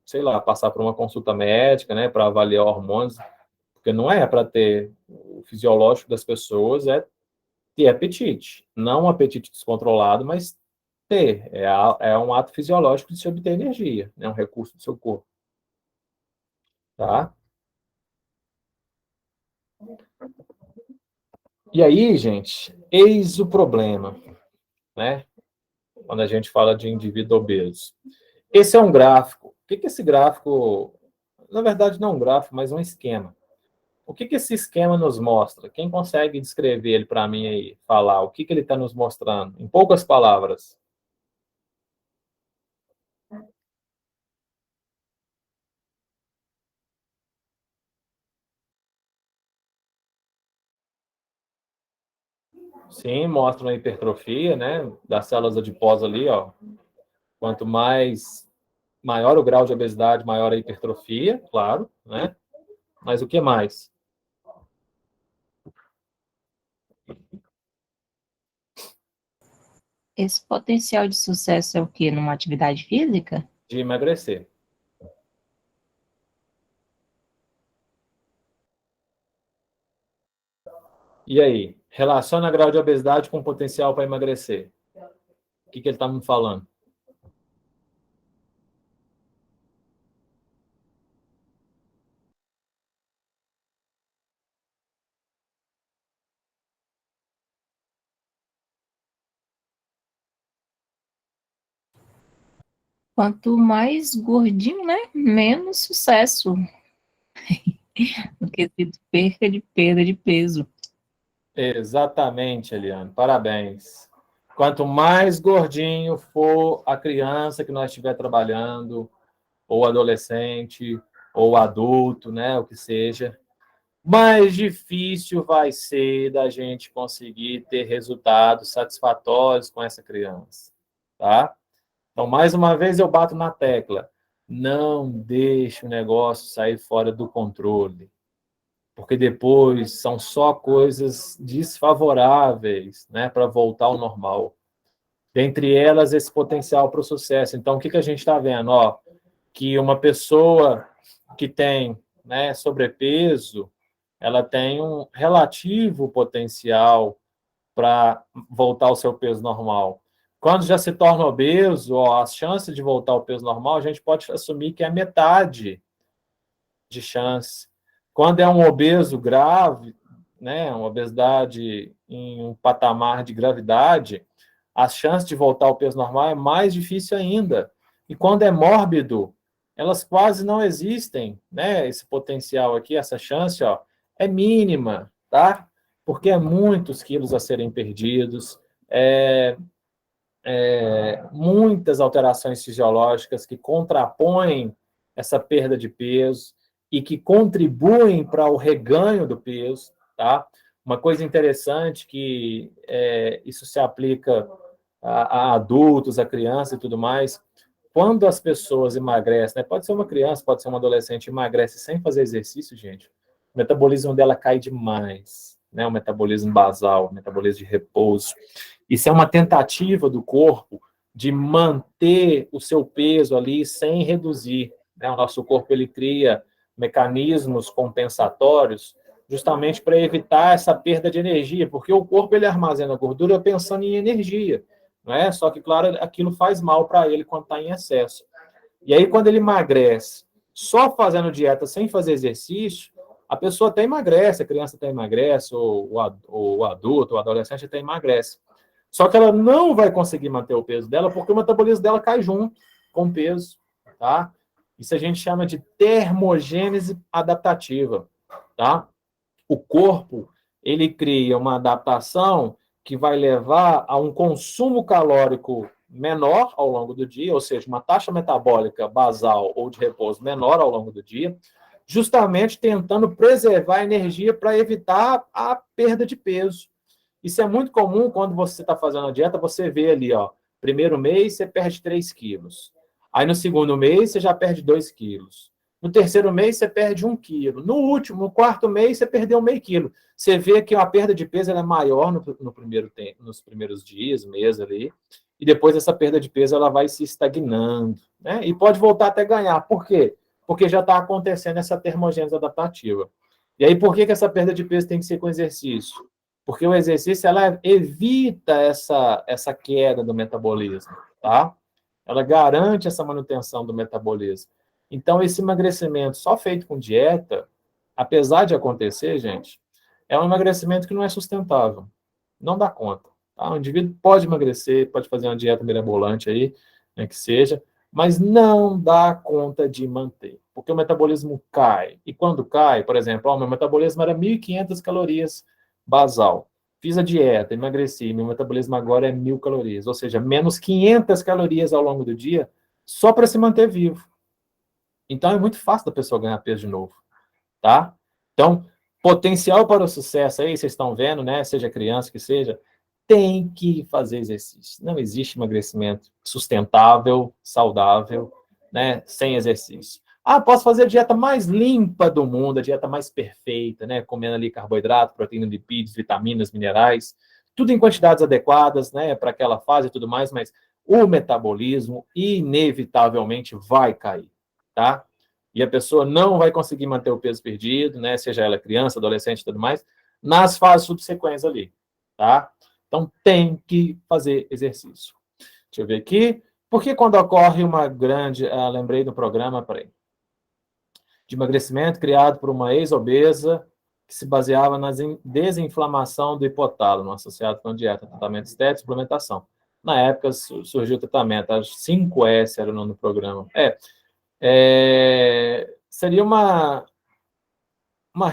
sei lá, passar por uma consulta médica, né, para avaliar hormônios, porque não é para ter o fisiológico das pessoas, é ter apetite. Não um apetite descontrolado, mas ter. É um ato fisiológico de se obter energia, é um recurso do seu corpo. Tá? E aí, gente, eis o problema, né? Quando a gente fala de indivíduo obeso. Esse é um gráfico. O que é esse gráfico? Na verdade, não um gráfico, mas um esquema. O que esse esquema nos mostra? Quem consegue descrever ele para mim aí? Falar o que ele está nos mostrando? Em poucas palavras. Sim, mostra uma hipertrofia, né? Das células adiposas ali, ó. Quanto maior o grau de obesidade, maior a hipertrofia, claro, né? Mas o que mais? Esse potencial de sucesso é o quê? Numa atividade física? De emagrecer. E aí? Relaciona grau de obesidade com potencial para emagrecer. O que ele está me falando? Quanto mais gordinho, né? Menos sucesso. No quesito perda de peso. Exatamente, Eliane. Parabéns. Quanto mais gordinho for a criança que nós estiver trabalhando, ou adolescente, ou adulto, né, o que seja, mais difícil vai ser da gente conseguir ter resultados satisfatórios com essa criança, tá? Então, mais uma vez eu bato na tecla. Não deixe o negócio sair fora do controle, porque depois são só coisas desfavoráveis, né, para voltar ao normal. Dentre elas, esse potencial para o sucesso. Então, o que a gente está vendo? Ó, que uma pessoa que tem, né, sobrepeso, ela tem um relativo potencial para voltar ao seu peso normal. Quando já se torna obeso, ó, a chance de voltar ao peso normal, a gente pode assumir que é metade de chance. Quando é um obeso grave, né, uma obesidade em um patamar de gravidade, a chance de voltar ao peso normal é mais difícil ainda. E quando é mórbido, elas quase não existem, né? Esse potencial aqui, essa chance, ó, é mínima, tá? Porque é muitos quilos a serem perdidos, muitas alterações fisiológicas que contrapõem essa perda de peso e que contribuem para o reganho do peso, tá? Uma coisa interessante que isso se aplica a adultos, a crianças e tudo mais. Quando as pessoas emagrecem, né? Pode ser uma criança, pode ser um adolescente, emagrece sem fazer exercício, gente, o metabolismo dela cai demais, né? O metabolismo basal, o metabolismo de repouso. Isso é uma tentativa do corpo de manter o seu peso ali sem reduzir, né? O nosso corpo, ele cria mecanismos compensatórios justamente para evitar essa perda de energia, porque o corpo, ele armazena gordura pensando em energia, não é? Só que, claro, aquilo faz mal para ele quando está em excesso. E aí, quando ele emagrece, só fazendo dieta sem fazer exercício, a pessoa até emagrece, a criança até emagrece, ou o adulto, o adolescente até emagrece. Só que ela não vai conseguir manter o peso dela, porque o metabolismo dela cai junto com o peso, tá? Isso a gente chama de termogênese adaptativa, tá? O corpo, ele cria uma adaptação que vai levar a um consumo calórico menor ao longo do dia, ou seja, uma taxa metabólica basal ou de repouso menor ao longo do dia, justamente tentando preservar a energia para evitar a perda de peso. Isso é muito comum quando você está fazendo a dieta, você vê ali, ó, primeiro mês você perde 3 quilos. Aí no segundo mês você já perde 2 quilos. No terceiro mês você perde 1 quilo. No quarto mês você perdeu meio quilo. Você vê que a perda de peso ela é maior no primeiro tempo, nos primeiros dias, mês ali, e depois essa perda de peso ela vai se estagnando, né? E pode voltar até ganhar. Por quê? Porque já está acontecendo essa termogênese adaptativa. E aí, por que essa perda de peso tem que ser com exercício? Porque o exercício ela evita essa queda do metabolismo, tá? Ela garante essa manutenção do metabolismo. Então, esse emagrecimento só feito com dieta, apesar de acontecer, gente, é um emagrecimento que não é sustentável. Não dá conta. Tá? O indivíduo pode emagrecer, pode fazer uma dieta mirabolante aí, né, que seja, mas não dá conta de manter. Porque o metabolismo cai. E quando cai, por exemplo, meu metabolismo era 1.500 calorias basal. Fiz a dieta, emagreci, meu metabolismo agora é 1.000 calorias. Ou seja, menos 500 calorias ao longo do dia, só para se manter vivo. Então, é muito fácil da pessoa ganhar peso de novo, tá? Então, potencial para o sucesso aí, vocês estão vendo, né? Seja criança que seja, tem que fazer exercício. Não existe emagrecimento sustentável, saudável, né? Sem exercício. Ah, posso fazer a dieta mais limpa do mundo, a dieta mais perfeita, né? Comendo ali carboidrato, proteína, lipídios, vitaminas, minerais, tudo em quantidades adequadas, né? Para aquela fase e tudo mais, mas o metabolismo inevitavelmente vai cair, tá? E a pessoa não vai conseguir manter o peso perdido, né? Seja ela criança, adolescente e tudo mais, nas fases subsequentes ali, tá? Então, tem que fazer exercício. Deixa eu ver aqui. Por que quando ocorre uma grande... lembrei do programa, peraí. De emagrecimento criado por uma ex-obesa que se baseava na desinflamação do hipotálamo, associado com dieta, tratamento estético e suplementação. Na época, surgiu o tratamento, as 5S era o nome do programa. Seria uma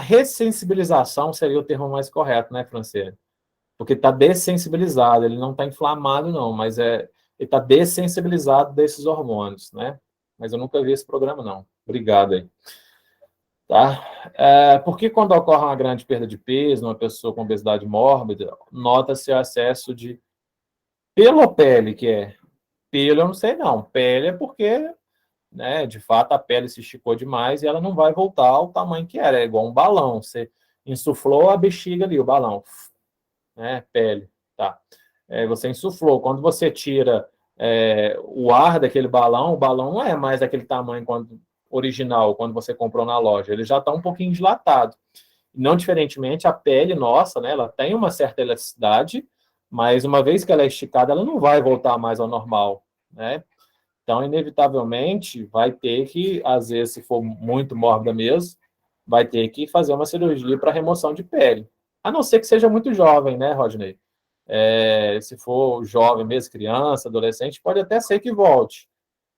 ressensibilização, seria o termo mais correto, né, Franciele? Porque está dessensibilizado, ele não está inflamado, não, mas ele está dessensibilizado desses hormônios, né? Mas eu nunca vi esse programa, não. Obrigado aí. Tá? Porque quando ocorre uma grande perda de peso, numa pessoa com obesidade mórbida, nota-se o excesso de pelo ou pele, que é? Pelo eu não sei, não. Pele é porque, né, de fato, a pele se esticou demais e ela não vai voltar ao tamanho que era. É igual um balão. Você insuflou a bexiga ali, o balão. Né, pele, tá? Você insuflou. Quando você tira o ar daquele balão, o balão não é mais daquele tamanho original, quando você comprou na loja. Ele já está um pouquinho dilatado. Não diferentemente, a pele nossa, né, ela tem uma certa elasticidade, mas uma vez que ela é esticada, ela não vai voltar mais ao normal, né? Então, inevitavelmente, vai ter que, às vezes, se for muito mórbida mesmo, vai ter que fazer uma cirurgia para remoção de pele. A não ser que seja muito jovem, né, Rodney? Se for jovem mesmo, criança, adolescente, pode até ser que volte,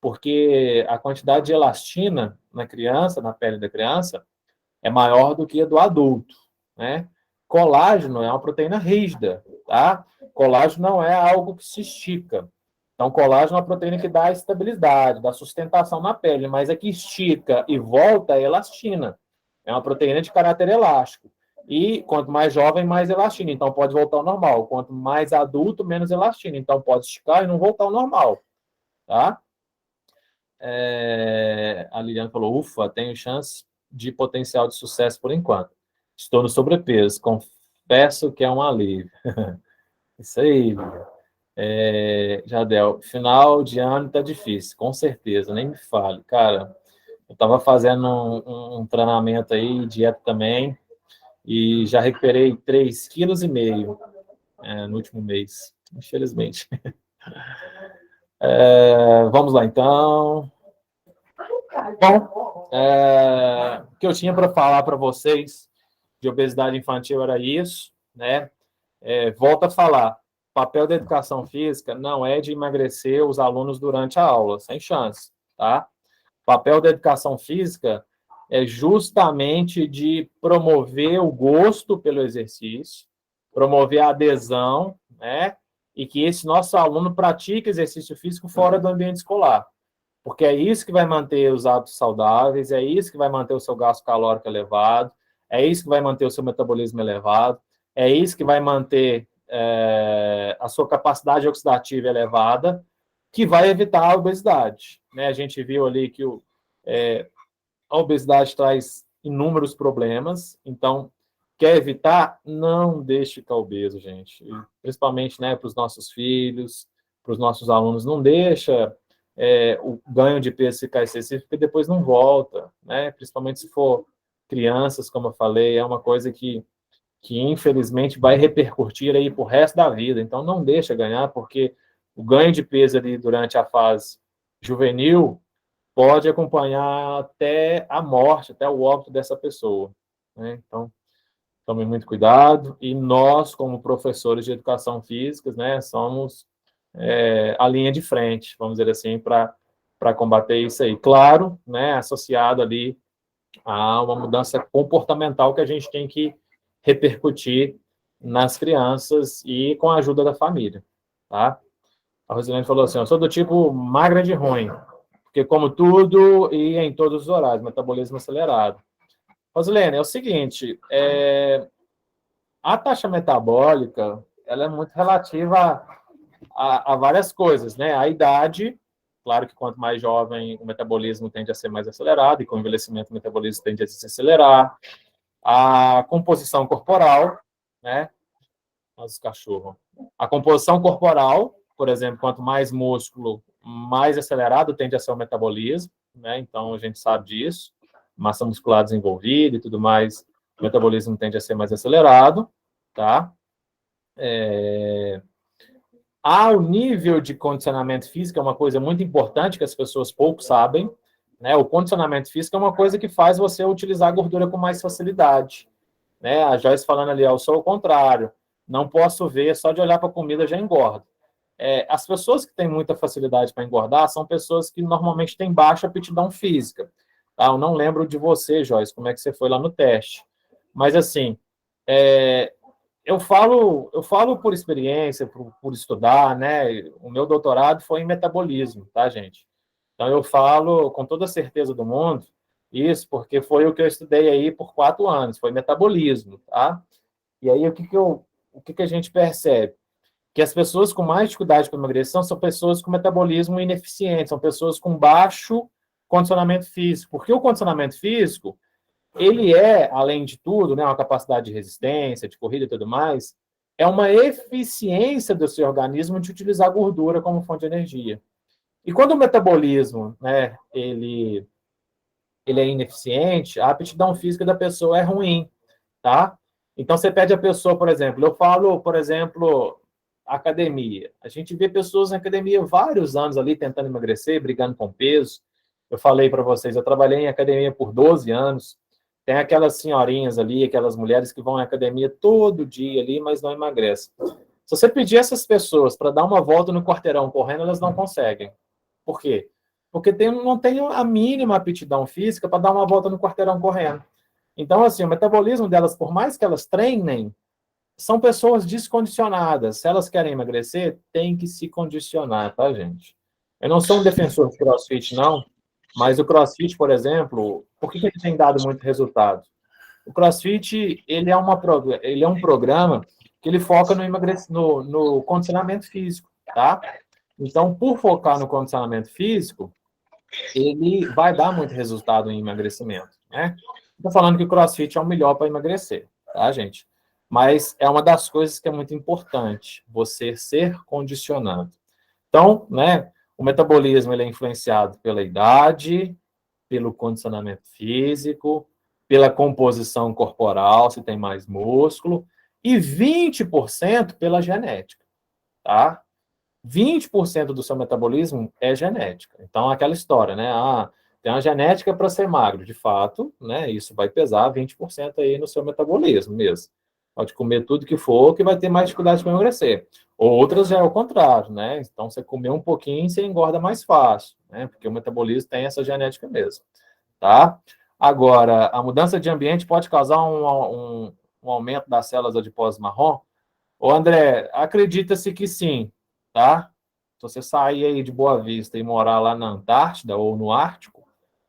porque a quantidade de elastina na criança, na pele da criança, é maior do que a do adulto, né? Colágeno é uma proteína rígida, tá? Colágeno não é algo que se estica. Então, colágeno é uma proteína que dá estabilidade, dá sustentação na pele, mas a que estica e volta é elastina. É uma proteína de caráter elástico. E quanto mais jovem, mais elastina. Então, pode voltar ao normal. Quanto mais adulto, menos elastina. Então, pode esticar e não voltar ao normal. Tá? A Liliana falou, ufa, tenho chance de potencial de sucesso por enquanto. Estou no sobrepeso. Confesso que é um alívio. Isso aí, Liliana. Jadel, final de ano tá difícil, com certeza, nem me fale. Cara, eu tava fazendo um treinamento aí, dieta também, e já recuperei 3,5 kg no último mês, infelizmente. Vamos lá, então. Bom, o que eu tinha para falar para vocês de obesidade infantil era isso, né? Volto a falar. O papel da educação física não é de emagrecer os alunos durante a aula, sem chance, tá? O papel da educação física é justamente de promover o gosto pelo exercício, promover a adesão, né? E que esse nosso aluno pratique exercício físico fora do ambiente escolar. Porque é isso que vai manter os hábitos saudáveis, é isso que vai manter o seu gasto calórico elevado, é isso que vai manter o seu metabolismo elevado, é isso que vai manter a sua capacidade oxidativa elevada, que vai evitar a obesidade. Né? A gente viu ali que a obesidade traz inúmeros problemas, então, quer evitar? Não deixe ficar obeso, gente. E, principalmente, né, para os nossos filhos, para os nossos alunos, não deixa o ganho de peso ficar excessivo, porque depois não volta, né? Principalmente se for crianças, como eu falei, é uma coisa que infelizmente vai repercutir aí pro resto da vida. Então, não deixa ganhar, porque o ganho de peso ali durante a fase juvenil pode acompanhar até a morte, até o óbito dessa pessoa. Né? Então, tome muito cuidado. E nós, como professores de educação física, né, somos a linha de frente, vamos dizer assim, para combater isso aí. Claro, né, associado ali a uma mudança comportamental que a gente tem que repercutir nas crianças e com a ajuda da família, tá? A Rosilene falou assim, eu sou do tipo magra de ruim, porque como tudo e em todos os horários, metabolismo acelerado. Rosilene, é o seguinte, a taxa metabólica, ela é muito relativa a várias coisas, né? A idade, claro que quanto mais jovem, o metabolismo tende a ser mais acelerado, e com o envelhecimento o metabolismo tende a se acelerar. A composição corporal, né? Os cachorros. A composição corporal, por exemplo, quanto mais músculo, mais acelerado tende a ser o metabolismo, né? Então, a gente sabe disso. Massa muscular desenvolvida e tudo mais, o metabolismo tende a ser mais acelerado, tá? O nível de condicionamento físico é uma coisa muito importante que as pessoas pouco sabem, né? O condicionamento físico é uma coisa que faz você utilizar a gordura com mais facilidade. Né? A Joyce falando ali, eu sou o contrário. Não posso ver, só de olhar para a comida já engordo. As pessoas que têm muita facilidade para engordar são pessoas que normalmente têm baixa aptidão física. Tá? Eu não lembro de você, Joyce, como é que você foi lá no teste. Mas, assim, eu falo por experiência, por estudar, né? O meu doutorado foi em metabolismo, tá, gente? Então, eu falo com toda a certeza do mundo isso, porque foi o que eu estudei aí por 4 anos, foi metabolismo, tá? E aí, o que a gente percebe? Que as pessoas com mais dificuldade com emagrecer são pessoas com metabolismo ineficiente, são pessoas com baixo condicionamento físico, porque o condicionamento físico, ele além de tudo, né, uma capacidade de resistência, de corrida e tudo mais, é uma eficiência do seu organismo de utilizar a gordura como fonte de energia. E quando o metabolismo, né, ele é ineficiente, a aptidão física da pessoa é ruim, tá? Então, você pede a pessoa, por exemplo, eu falo, por exemplo, academia. A gente vê pessoas na academia vários anos ali tentando emagrecer, brigando com peso. Eu falei para vocês, eu trabalhei em academia por 12 anos. Tem aquelas senhorinhas ali, aquelas mulheres que vão à academia todo dia ali, mas não emagrecem. Se você pedir essas pessoas para dar uma volta no quarteirão correndo, elas não conseguem. Por quê? Porque não tem a mínima aptidão física para dar uma volta no quarteirão correndo. Então, assim, o metabolismo delas, por mais que elas treinem, são pessoas descondicionadas. Se elas querem emagrecer, tem que se condicionar, tá, gente? Eu não sou um defensor de CrossFit, não, mas o CrossFit, por exemplo, por que ele tem dado muito resultado? O CrossFit, ele é um programa que ele foca no condicionamento físico, tá? Então, por focar no condicionamento físico, ele vai dar muito resultado em emagrecimento, né? Estou falando que o CrossFit é o melhor para emagrecer, tá, gente? Mas é uma das coisas que é muito importante, você ser condicionado. Então, né, o metabolismo ele é influenciado pela idade, pelo condicionamento físico, pela composição corporal, se tem mais músculo, e 20% pela genética, tá? 20% do seu metabolismo é genética. Então, aquela história, né? Ah, tem uma genética para ser magro. De fato, né? Isso vai pesar 20% aí no seu metabolismo mesmo. Pode comer tudo que for, que vai ter mais dificuldade para emagrecer. Outras já é o contrário, né? Então, você comer um pouquinho, você engorda mais fácil, né? Porque o metabolismo tem essa genética mesmo, tá? Agora, a mudança de ambiente pode causar um aumento das células adiposas marrom? Ô, André, acredita-se que sim, tá? Se você sair aí de Boa Vista e morar lá na Antártida ou no Ártico,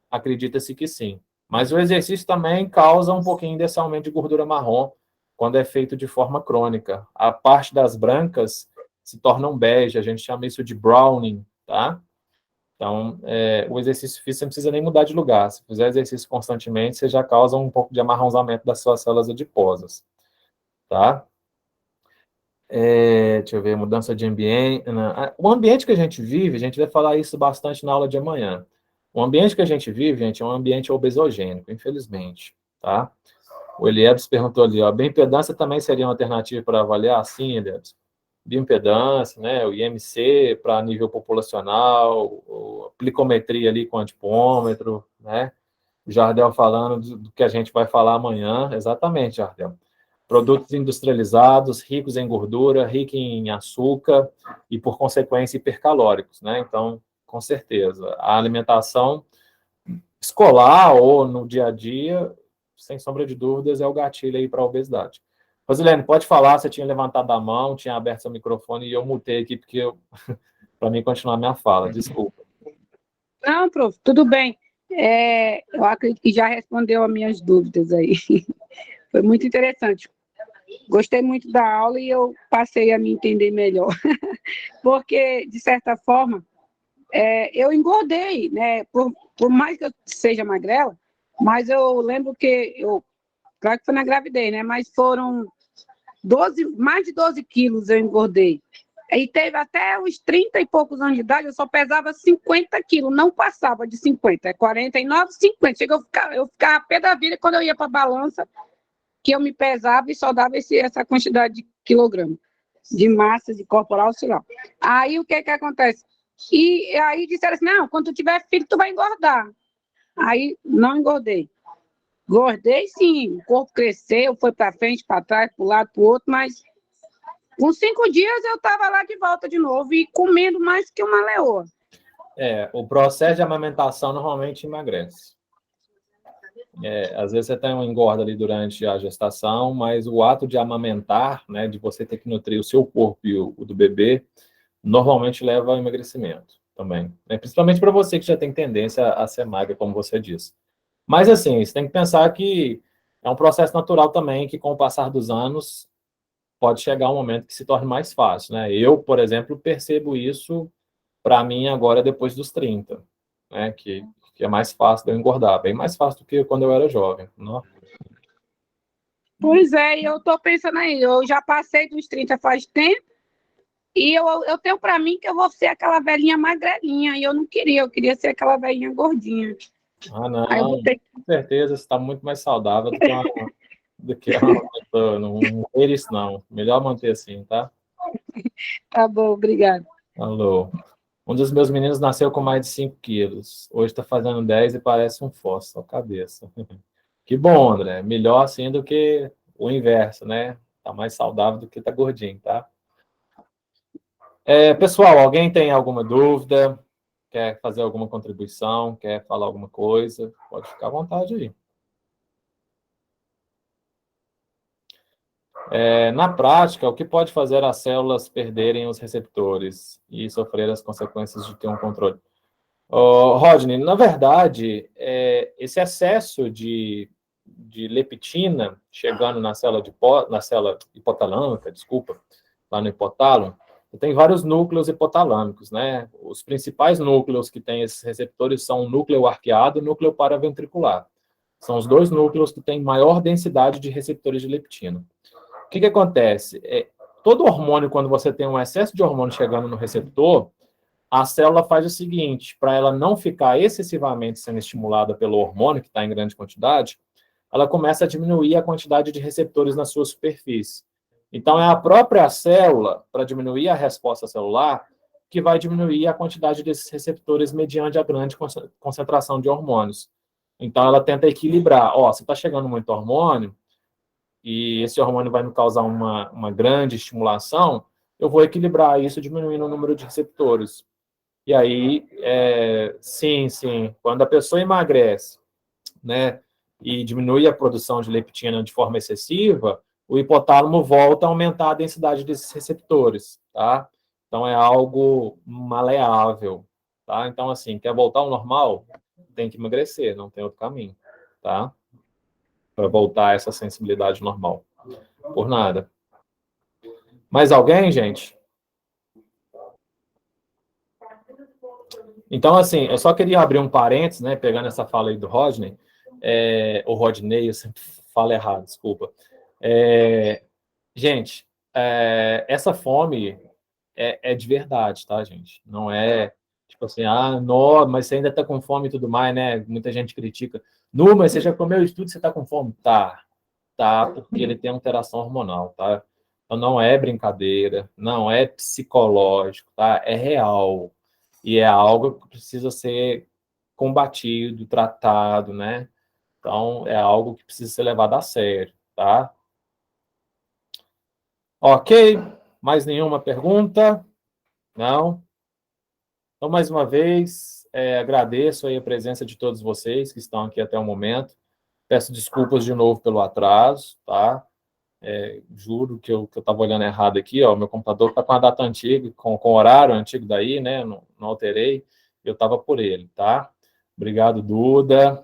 acredita-se que sim. Mas o exercício também causa um pouquinho desse aumento de gordura marrom quando é feito de forma crônica. A parte das brancas se tornam bege, a gente chama isso de browning, tá? Então, o exercício físico você não precisa nem mudar de lugar. Se fizer exercício constantemente, você já causa um pouco de amarronzamento das suas células adiposas, tá? Deixa eu ver, mudança de ambiente. O ambiente que a gente vive, a gente vai falar isso bastante na aula de amanhã. O ambiente que a gente vive, gente, é um ambiente obesogênico, infelizmente, tá? O Eliebs perguntou ali, ó, bioimpedância também seria uma alternativa para avaliar? Sim, Eliebs. Bioimpedância, né, o IMC para nível populacional, a plicometria ali com antipômetro, né? O Jardel falando do que a gente vai falar amanhã, exatamente, Jardel. Produtos industrializados, ricos em gordura, ricos em açúcar e, por consequência, hipercalóricos, né? Então, com certeza, a alimentação escolar ou no dia a dia, sem sombra de dúvidas, é o gatilho aí para a obesidade. Rosilene, pode falar, você tinha levantado a mão, tinha aberto seu microfone e eu mutei aqui porque para mim continuar minha fala, desculpa. Não, prof, tudo bem. Eu acredito que já respondeu as minhas dúvidas aí. Foi muito interessante. Gostei muito da aula e eu passei a me entender melhor. Porque, de certa forma, eu engordei, né? Por mais que eu seja magrela, mas eu lembro que claro que foi na gravidez, né? Mas foram mais de 12 quilos eu engordei. E teve até os 30 e poucos anos de idade, eu só pesava 50 quilos, não passava de 50, 49, 50. Eu ficava a pé da vida quando eu ia para a balança, que eu me pesava e só dava essa quantidade de quilogramas de massa, de corporal, sei lá. Aí o que acontece? E aí disseram assim, não, quando tu tiver filho, tu vai engordar. Aí não engordei. Engordei sim, o corpo cresceu, foi para frente, para trás, para um lado, para o outro, mas com 5 dias eu estava lá de volta de novo e comendo mais que uma leoa. O processo de amamentação normalmente emagrece. Às vezes você tem um engorda ali durante a gestação, mas o ato de amamentar, né, de você ter que nutrir o seu corpo e o do bebê, normalmente leva ao emagrecimento também. Né? Principalmente para você que já tem tendência a ser magra, como você disse. Mas, assim, você tem que pensar que é um processo natural também, que com o passar dos anos pode chegar um momento que se torne mais fácil, né? Eu, por exemplo, percebo isso para mim agora depois dos 30, né? Que é mais fácil de eu engordar, bem mais fácil do que quando eu era jovem. Não? Pois é, eu estou pensando aí, eu já passei dos 30 faz tempo, e eu tenho para mim que eu vou ser aquela velhinha magrelinha, e eu não queria, eu queria ser aquela velhinha gordinha. Ah, não, Com certeza, você está muito mais saudável do que uma pessoa, não ter isso não, melhor manter assim, tá? Tá bom, obrigada. Alô. Um dos meus meninos nasceu com mais de 5 quilos. Hoje está fazendo 10 e parece um fóssil, a cabeça. Que bom, André. Melhor assim do que o inverso, né? Tá mais saudável do que tá gordinho, tá? Pessoal, alguém tem alguma dúvida? Quer fazer alguma contribuição? Quer falar alguma coisa? Pode ficar à vontade aí. Na prática, o que pode fazer as células perderem os receptores e sofrer as consequências de ter um controle? Rodney, na verdade, esse excesso de leptina chegando na célula hipotalâmica, desculpa, lá no hipotálamo, tem vários núcleos hipotalâmicos, né? Os principais núcleos que têm esses receptores são o núcleo arqueado e o núcleo paraventricular. São os dois núcleos que têm maior densidade de receptores de leptina. O que acontece? Todo hormônio, quando você tem um excesso de hormônio chegando no receptor, a célula faz o seguinte, para ela não ficar excessivamente sendo estimulada pelo hormônio, que está em grande quantidade, ela começa a diminuir a quantidade de receptores na sua superfície. Então, é a própria célula, para diminuir a resposta celular, que vai diminuir a quantidade desses receptores mediante a grande concentração de hormônios. Então, ela tenta equilibrar. Se está chegando muito hormônio, e esse hormônio vai me causar uma grande estimulação, eu vou equilibrar isso diminuindo o número de receptores. E aí, sim, quando a pessoa emagrece, né, e diminui a produção de leptina de forma excessiva, o hipotálamo volta a aumentar a densidade desses receptores, tá? Então, é algo maleável, tá? Então, assim, quer voltar ao normal? Tem que emagrecer, não tem outro caminho, tá? Para voltar a essa sensibilidade normal. Por nada. Mais alguém, gente? Então, assim, eu só queria abrir um parênteses, né, pegando essa fala aí do Rodney, o Rodney, eu sempre falo errado, desculpa. Gente, essa fome é de verdade, tá, gente? Não é tipo assim, não, mas você ainda tá com fome e tudo mais, né? Muita gente critica. Não, mas você já comeu isso tudo e você tá com fome? Tá, porque ele tem alteração hormonal, tá? Então não é brincadeira, não é psicológico, tá? É real. E é algo que precisa ser combatido, tratado, né? Então, é algo que precisa ser levado a sério, tá? Ok, mais nenhuma pergunta? Não? Então, mais uma vez, agradeço aí a presença de todos vocês que estão aqui até o momento. Peço desculpas de novo pelo atraso, tá? Juro que eu estava olhando errado aqui, ó, meu computador está com a data antiga, com o horário antigo daí, né? Não alterei, eu estava por ele, tá? Obrigado, Duda.